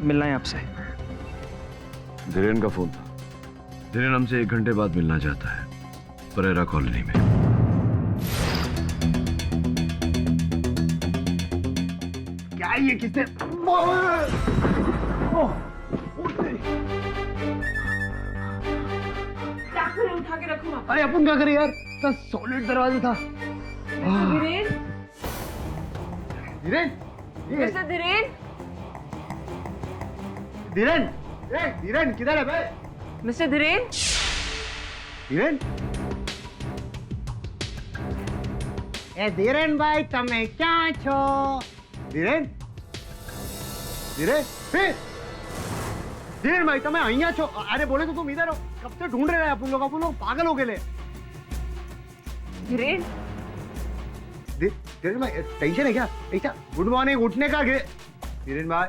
मिलना है आपसे। धीरेन का फोन था। धीरेन हमसे 1 घंटे बाद मिलना चाहता है, परेरा कॉलोनी में। क्या ये किसने? उठा के रखो। अरे अपन क्या करें यार, इतना सॉलिड दरवाजा था। धीरेन, धीरेन, मिस्टर धीरेन, धीरेन, धीरेन किधर है बे? मिस्टर धीरेन, धीरेन, ए धीरेन भाई तमे क्या छो? धीरेन धीरेन भाई तमे अहिया छो? अरे बोले तो तुम इधर हो, कब से ढूंढ रहे हैं अपन लोग पागल हो गए। धीरेन धीरेन भाई टेंशन है क्या? ऐसा गुड मॉर्निंग उठने का धीरेन भाई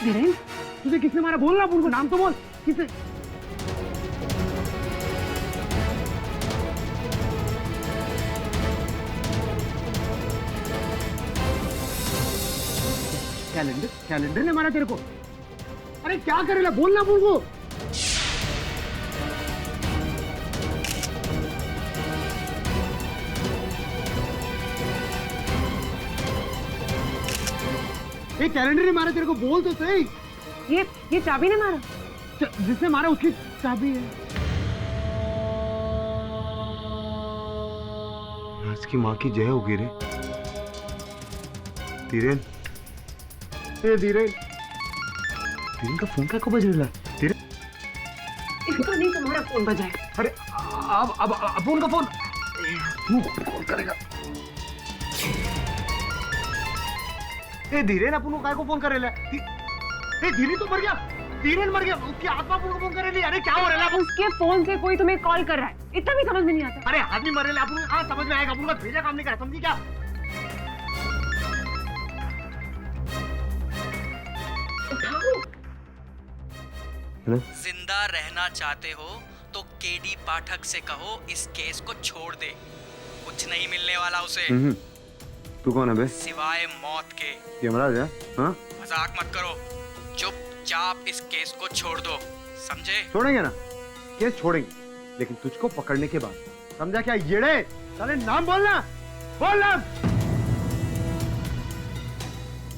धीरेन तुझे किसने मारा? बोल ना, उनको नाम तो बोल। किसने? कैलेंडर ने मारा तेरे को? अरे क्या करेला? बोल ना उनको। ये कैलेंडर ने मारा तेरे को? बोल तो सही। ये चाबी ने मारा? जिसने मारा उसकी चाबी है। राज की माँ की जय होगी रे। धीरेन धीरेन का फोन क्या को बज रहा है? धीरेन इसका नहीं, तुम्हारा फोन बजा है। अरे अब अपुन का फोन कॉल करेगा। ए धीरेन अपन को काय को फोन करेला? ए धीरेन तो मर गया। धीरेन मर गया, उसकी आत्मा अपन को फोन करेली। अरे क्या हो रहा है? उसके फोन से कोई तुम्हें कॉल कर रहा है, इतना भी समझ में नहीं आता। अरे आदमी मर रहा है, अपन हाँ समझ में आएगा। अपन का भेजा काम नहीं कर, समझी क्या? जिंदा रहना चाहते हो तो केडी पाठक से कहो इस केस को छोड़ दे, कुछ नहीं मिलने वाला उसे। तू कौन है बे? सिवाय मौत के। यमराज है? हाँ? मजाक मत करो, चुपचाप इस केस को छोड़ दो, समझे? छोड़ेंगे ना, केस छोड़ेंगे, लेकिन तुझको पकड़ने के बाद, समझा क्या? येड़े साले, नाम बोलना, बोल नाम।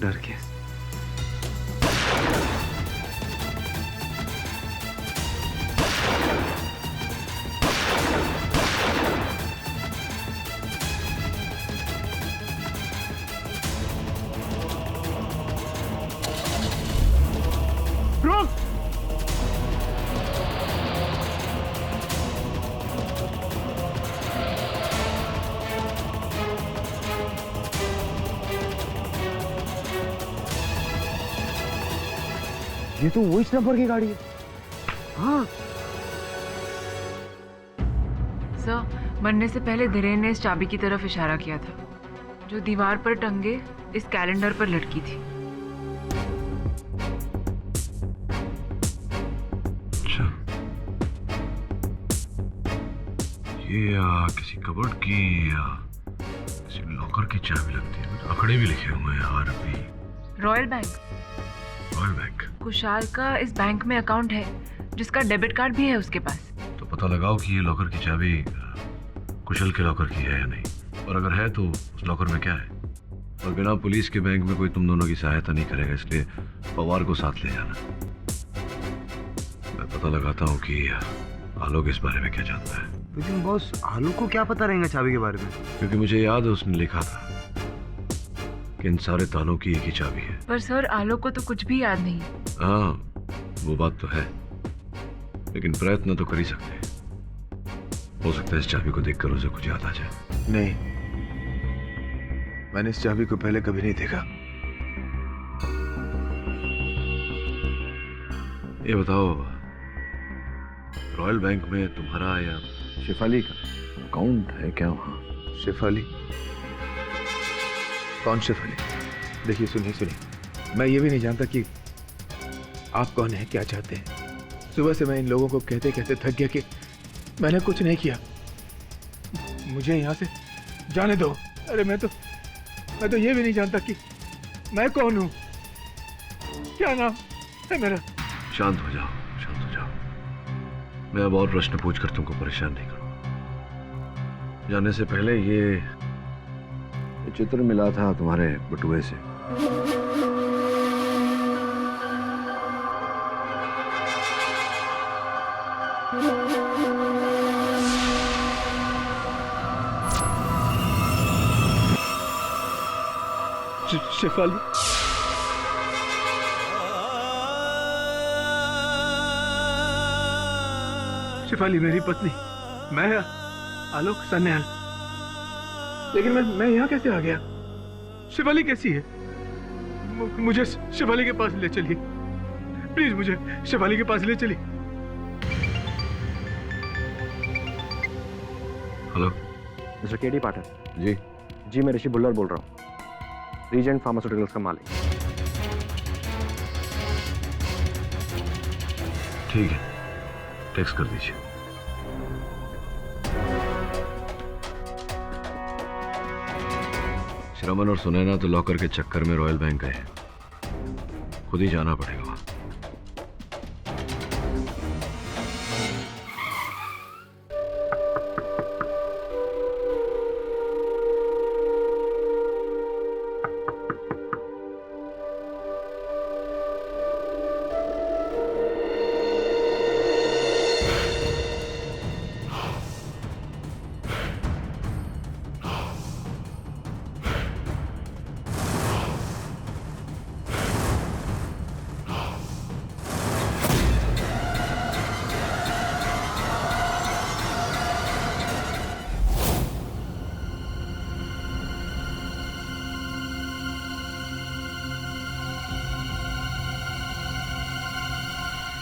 डर केस। ये तो वो इस नंबर की गाड़ी है। हाँ सर, मरने से पहले धीरेन ने इस चाबी की तरफ इशारा किया था, जो दीवार पर टंगे इस कैलेंडर पर लटकी थी। अच्छा, ये किसी कबर्ड की या किसी लॉकर की चाबी लगती है। आंकड़े भी लिखे हुए हैं, RP. Royal bank. Royal bank? Kushal का इस बैंक में अकाउंट है, जिसका डेबिट कार्ड भी है उसके पास। तो पता लगाओ कि ये लॉकर की चाबी कुशल के लॉकर की है या नहीं, और अगर है तो उस लॉकर में क्या है। और बिना पुलिस के बैंक में कोई तुम दोनों की सहायता नहीं करेगा, इसलिए पवार को साथ ले जाना। मैं पता लगाता हूँ कि आलोक इस बारे में क्या जानता है। लेकिन बॉस, आलोक को क्या पता रहेगा चाबी के बारे में? क्योंकि मुझे याद है उसने लिखा था कि इन सारे तालों की एक ही चाबी है। पर सर, आलोक को तो कुछ भी याद नहीं। हाँ, वो बात तो है, लेकिन प्रयत्न तो कर ही सकते हैं। हो सकता है इस चाबी को देखकर उसे कुछ याद आ जाए। नहीं, मैंने इस चाबी को पहले कभी नहीं देखा। ये बताओ, रॉयल बैंक में तुम्हारा या शेफाली का अकाउंट है क्या वहाँ? शेफाली? कौन शेफाली? देखिए, सुनिए, मैं ये भी नहीं जानता कि आप कौन है, क्या चाहते हैं। सुबह से मैं इन लोगों को कहते कहते थक गया कि मैंने कुछ नहीं किया, मुझे यहाँ से जाने दो। अरे मैं तो ये भी नहीं जानता कि मैं कौन हूँ, क्या नाम है मेरा। शांत हो जाओ, शांत हो जाओ। मैं अब और प्रश्न पूछकर तुमको परेशान नहीं करूँ। जाने से पहले ये चित्र मिला था तुम्हारे बटुए से। शेफाली? शिफाली मेरी पत्नी, मैं आलोक सान्याल। लेकिन मैं यहाँ कैसे आ गया? शिफाली कैसी है? मुझे शिफाली के पास ले चलिए प्लीज, मुझे शिफाली के पास ले चलिए। हेलो मिस्टर केडी पाठक। जी जी मैं ऋषि भुल्लर बोल रहा हूँ, रीजेंट फार्मास्यूटिकल्स का मालिक। ठीक है, टेक्स्ट कर दीजिए। श्रमन और सुनैना तो लॉकर के चक्कर में रॉयल बैंक गए हैं, खुद ही जाना पड़ेगा वहां।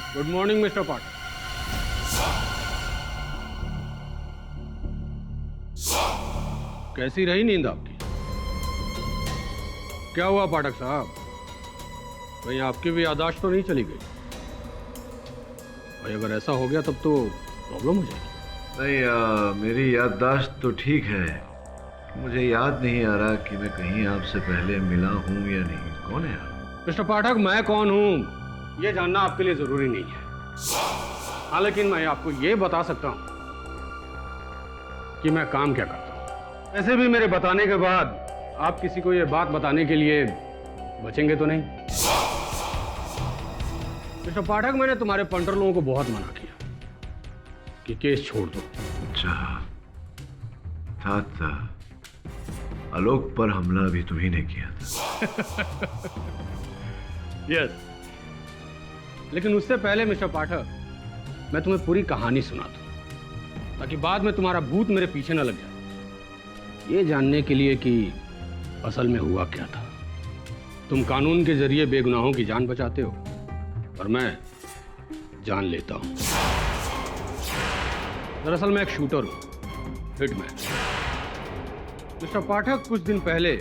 गुड मॉर्निंग मिस्टर पाठक। कैसी रही नींद आपकी? क्या हुआ पाठक साहब, कहीं आपकी भी याददाश्त तो नहीं चली गई? भाई अगर ऐसा हो गया तब तो प्रॉब्लम हो जाएगी। नहीं, मेरी याददाश्त तो ठीक है, मुझे याद नहीं आ रहा कि मैं कहीं आपसे पहले मिला हूं या नहीं। कौन है आप? मिस्टर पाठक, मैं कौन हूं ये जानना आपके लिए जरूरी नहीं है। हाँ, लेकिन मैं आपको ये बता सकता हूं कि मैं काम क्या करता हूं। ऐसे भी मेरे बताने के बाद आप किसी को ये बात बताने के लिए बचेंगे तो नहीं? मिस्टर पाठक, मैंने तुम्हारे पंटर लोगों को बहुत मना किया कि केस छोड़ दो। अच्छा, था आलोक पर हमला भी तुम्ही ने किया था। यस, लेकिन उससे पहले मिस्टर पाठक मैं तुम्हें पूरी कहानी सुना दूं, ताकि बाद में तुम्हारा भूत मेरे पीछे न लग जाए। ये जानने के लिए कि असल में हुआ क्या था। तुम कानून के जरिए बेगुनाहों की जान बचाते हो और मैं जान लेता हूं। दरअसल मैं एक शूटर हूं, हिटमैन। मिस्टर पाठक, कुछ दिन पहले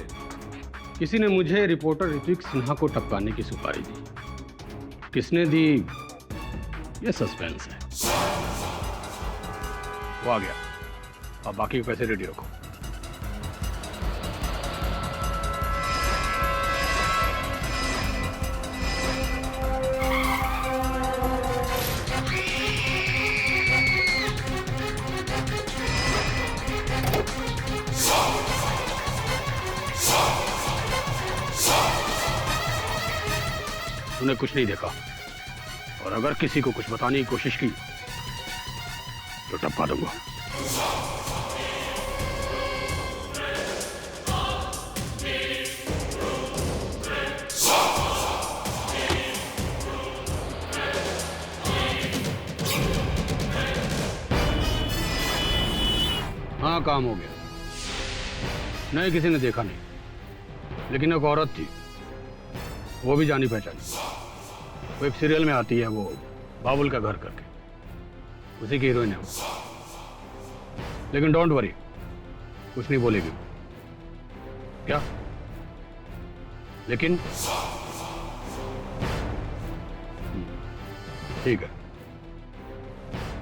किसी ने मुझे रिपोर्टर ऋत्विक सिन्हा को टपकाने की सुपारी दी। किसने दी ये सस्पेंस है। वो आ गया, अब बाकी के पैसे रेडी रखो। तूने कुछ नहीं देखा, और अगर किसी को कुछ बताने की कोशिश की तो टपका दूंगा। हाँ, काम हो गया। नहीं, किसी ने देखा नहीं, लेकिन एक औरत थी, वो भी जानी पहचानी। वो एक सीरियल में आती है, वो बाबुल का घर करके, उसी की हीरोइन है वो। लेकिन डोंट वरी, कुछ नहीं बोलेगी। क्या? लेकिन ठीक है,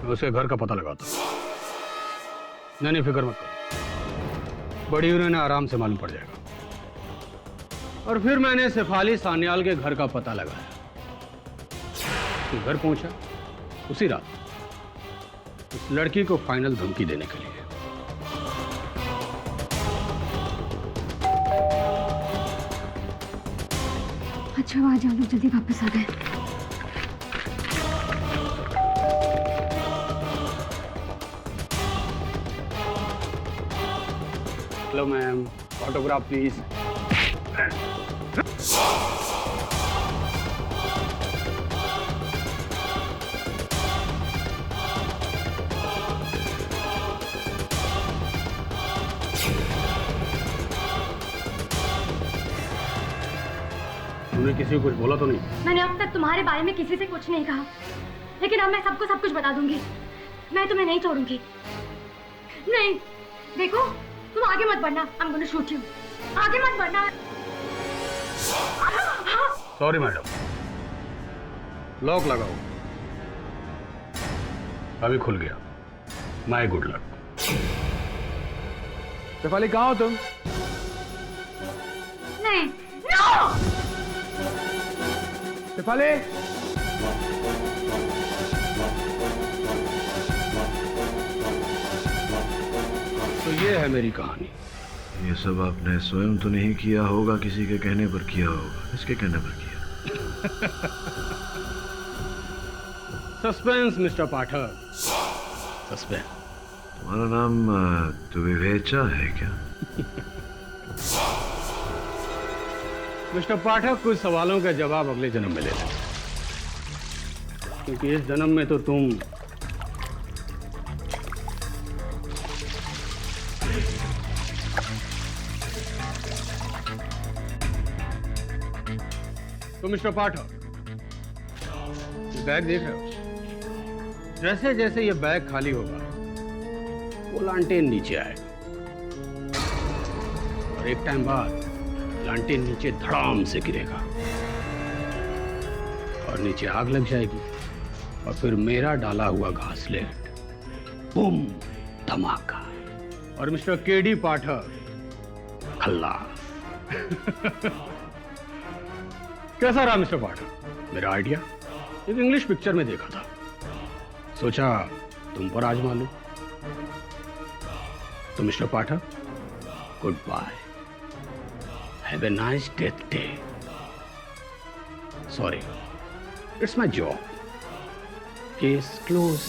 मैं उसके घर का पता लगाता हूँ। नहीं, फिक्र मत करो, बड़ी हीरोइन आराम से मालूम पड़ जाएगा। और फिर मैंने शेफाली सान्याल के घर का पता लगाया। तो घर पहुंचा उसी रात उस लड़की को फाइनल धमकी देने के लिए। अच्छा, आज आप लोग जल्दी वापस आ गए। Hello ma'am, autograph please. तुमने किसी को कुछ बोला तो नहीं? मैंने अब तक तुम्हारे बारे में किसी से कुछ नहीं कहा, लेकिन अब मैं सबको सब कुछ बता दूंगी। मैं तुम्हें नहीं छोड़ूंगी। नहीं, देखो तुम आगे मत बढ़ना। I'm gonna shoot you. आगे मत बढ़ना। सॉरी मैडम, लॉक लगाओ। अभी खुल गया। My good luck. शेफाली कहाँ हो तुम? नहीं, नो! शेफाली! तो ये है मेरी कहानी। ये सब आपने स्वयं तो नहीं किया होगा, किसी के कहने पर किया होगा। इसके कहने पर किया। सस्पेंस मिस्टर पाठक, सस्पेंस। तुम्हारा नाम द्विवेचा है क्या? मिस्टर पाठक, कुछ सवालों का जवाब अगले जन्म में ले लेना, क्योंकि इस जन्म में तो तुम मिस्टर पाठक, ये बैग देख रहे हो? जैसे जैसे ये बैग खाली होगा वो लांटेन नीचे आएगा और एक टाइम बाद लांटेन नीचे धड़ाम से गिरेगा और नीचे आग लग जाएगी और फिर मेरा डाला हुआ घासलेट बूम धमाका और मिस्टर केडी पाठक खल्लास। कैसा रहा मिस्टर पाठक मेरा आइडिया? एक इंग्लिश पिक्चर में देखा था, सोचा तुम पर आजमा लूं। तो mister Pathak, good bye, have a nice death day. Sorry, it's my job. Case close.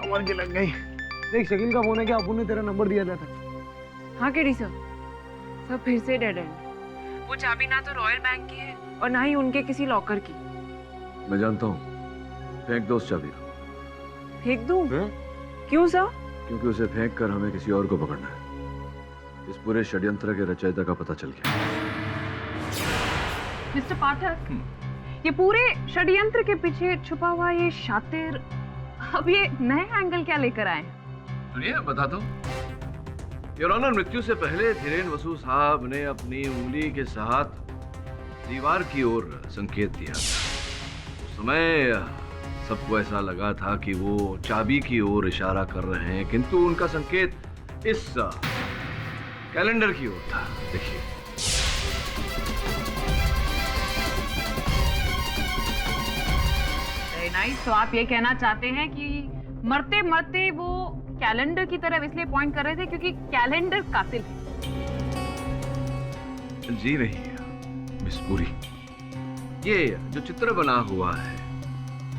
कमर की लग गई। देख शकील का फोन है, क्या अपुन ने तेरा नंबर दिया था? हाँ केडी सर, सब फिर से डेड एंड। वो चाबी ना तो रॉयल बैंक की है और ना ही उनके किसी लॉकर की। मैं जानता हूँ, फेंक दो उस चाबी को। फेंक दूँ? क्यों सर? क्योंकि उसे फेंक कर हमें किसी और को पकड़ना है। इस पूरे षड्यंत्र के रचयिता का पता चल गया। मिस्टर पाठक, ये पूरे षड्यंत्र के पीछे छुपा हुआ ये शातिर अब ये नए एंगल क्या लेकर आए? सुनिए, बता दो। योर ऑनर, मृत्यु से पहले धीरेन वसु साहब ने अपनी उंगली के साथ दीवार की ओर संकेत दिया। उस समय सबको ऐसा लगा था कि वो चाबी की ओर इशारा कर रहे हैं, किंतु उनका संकेत इस कैलेंडर की ओर था। देखिए, नाइस। तो आप ये कहना चाहते हैं कि मरते मरते वो कैलेंडर की तरफ इसलिए पॉइंट कर रहे थे क्योंकि कैलेंडर कातिल है? जी नहीं मिस पुरी, ये जो चित्र बना हुआ है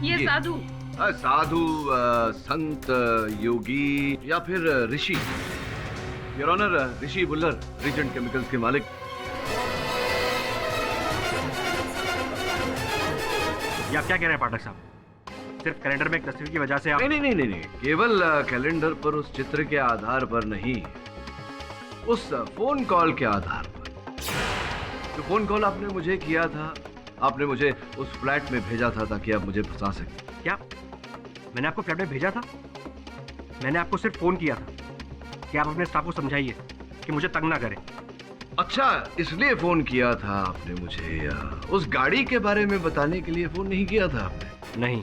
ये साधु साधु संत योगी या फिर ऋषि, your honour Rishi Bullar, regent chemicals के मालिक। ये आप क्या कह रहे हैं पाठक साहब? सिर्फ कैलेंडर में एक तस्वीर की वजह से आप नहीं, केवल कैलेंडर पर उस चित्र के आधार पर नहीं, उस फोन कॉल के आधार पर। जो फोन कॉल आपने मुझे किया था, आपने मुझे उस फ्लैट में भेजा था ताकि आप मुझे फंसा सकें। क्या मैंने आपको फ्लैट में भेजा था? मैंने आपको सिर्फ फोन किया था कि आप अपने स्टाफ को समझाइए कि मुझे तंग ना करें। अच्छा, इसलिए फोन किया था आपने मुझे? उस गाड़ी के बारे में बताने के लिए फोन नहीं किया था आपने? नहीं।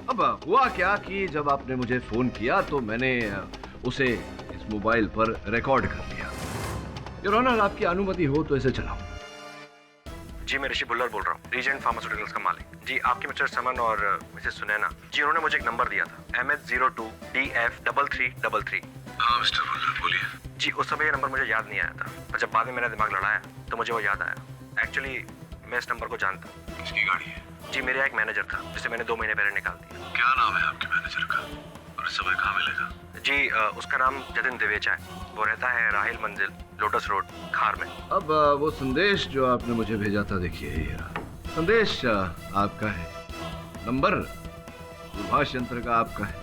अब हुआ क्या कि जब आपने मुझे फोन किया तो मैंने उसे इस मोबाइल पर रिकॉर्ड कर लिया। योर ऑनर, आपकी अनुमति हो तो इसे चलाओ। जी, मैं ऋषि भुल्लर बोल रहा हूँ, रीजेंट फार्मास्यूटिकल्स का मालिक। जी, आपके मिस्टर समन और मिसेस सुनैना जी, उन्होंने मुझे एक नंबर दिया था, MH02DF3333। हाँ मिस्टर भुल्लर, बोलिए। जी, उस समय ये नंबर मुझे याद नहीं आया था, पर जब बाद में मेरा दिमाग लड़ाया तो मुझे वो याद आया। एक्चुअली मैं इस नंबर को जानता हूँ। किसकी गाड़ी है? जी, मेरा एक मैनेजर था जिसे मैंने 2 महीने पहले निकाल दिया। क्या नाम है आपके मैनेजर का और इस समय कहाँ मिलेगा? जी, उसका नाम जतिन दिवेचा है। वो रहता है राहिल मंजिल, लोटस रोड, खार में। अब वो संदेश जो आपने मुझे भेजा था, देखिए ये संदेश आपका है, नंबर दूरभाष यंत्र का आपका है,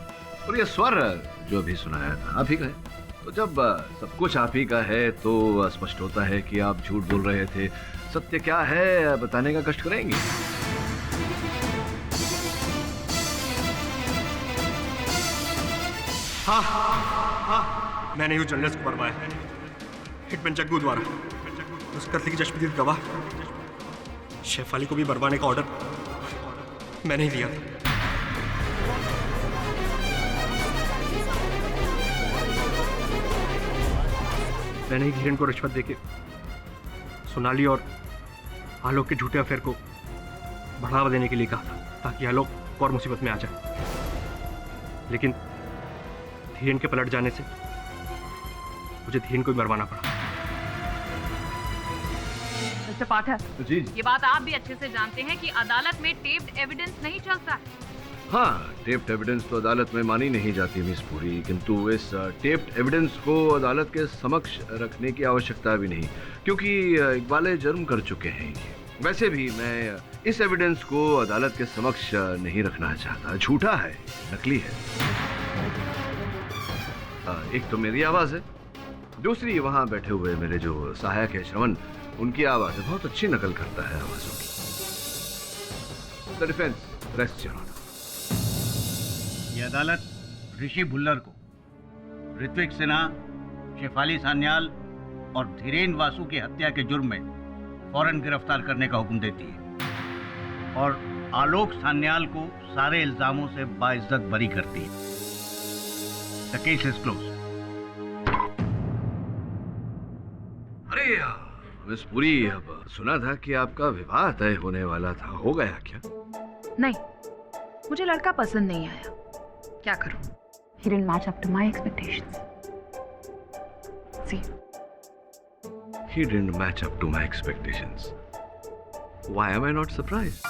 और ये स्वर जो भी सुनाया था आप ही का है। तो जब सब कुछ आप ही का है तो स्पष्ट होता है कि आप झूठ बोल रहे थे। सत्य क्या है बताने का कष्ट करेंगे? हाँ, मैंने ही जर्नलिस्ट को मरवाया, हिटमैन जग्गू द्वारा। उस कत्ल की चश्मदीद गवाह शेफाली को भी मरवाने का ऑर्डर मैंने ही दिया था। मैंने ही धीरेन को रिश्वत देके सोनाली और आलोक के झूठे अफेयर को बढ़ावा देने के लिए कहा था, ताकि आलोक और मुसीबत में आ जाए। लेकिन धीरेन के पलट जाने से मुझे धीरेन को ही मरवाना पड़ा। मिस्टर पाठक जी, ये बात आप भी अच्छे से जानते हैं कि अदालत में टेप्ड एविडेंस नहीं चलता है। हाँ, टेप्ड एविडेंस तो अदालत में मानी नहीं जाती मिस पूरी, किंतु इस टेप्ड एविडेंस को अदालत के समक्ष रखने की आवश्यकता भी नहीं, क्योंकि इकबाल जुर्म कर चुके हैं। वैसे भी मैं इस एविडेंस को अदालत के समक्ष नहीं रखना चाहता। झूठा है, नकली है। एक तो मेरी आवाज है, दूसरी वहां बैठे हुए मेरे जो सहायक है श्रवण, उनकी आवाज है, बहुत अच्छी नकल करता है आवाजों की। The defence rest your honour. ये अदालत ऋषि भुल्लर को ऋत्विक सिन्हा, शेफाली सान्याल और धीरेन वासु की हत्या के जुर्म में फौरन गिरफ्तार करने का हुक्म देती है और आलोक सान्याल को सारे इल्जामों से बाइज्जत बरी करती है। The case is close. अरे मिस पुरी, अब सुना था कि आपका विवाह तय होने वाला था, हो गया क्या? नहीं, मुझे लड़का पसंद नहीं आया। क्या करूं? He didn't match up to my expectations. See. He didn't match up to my expectations. Why am I not surprised?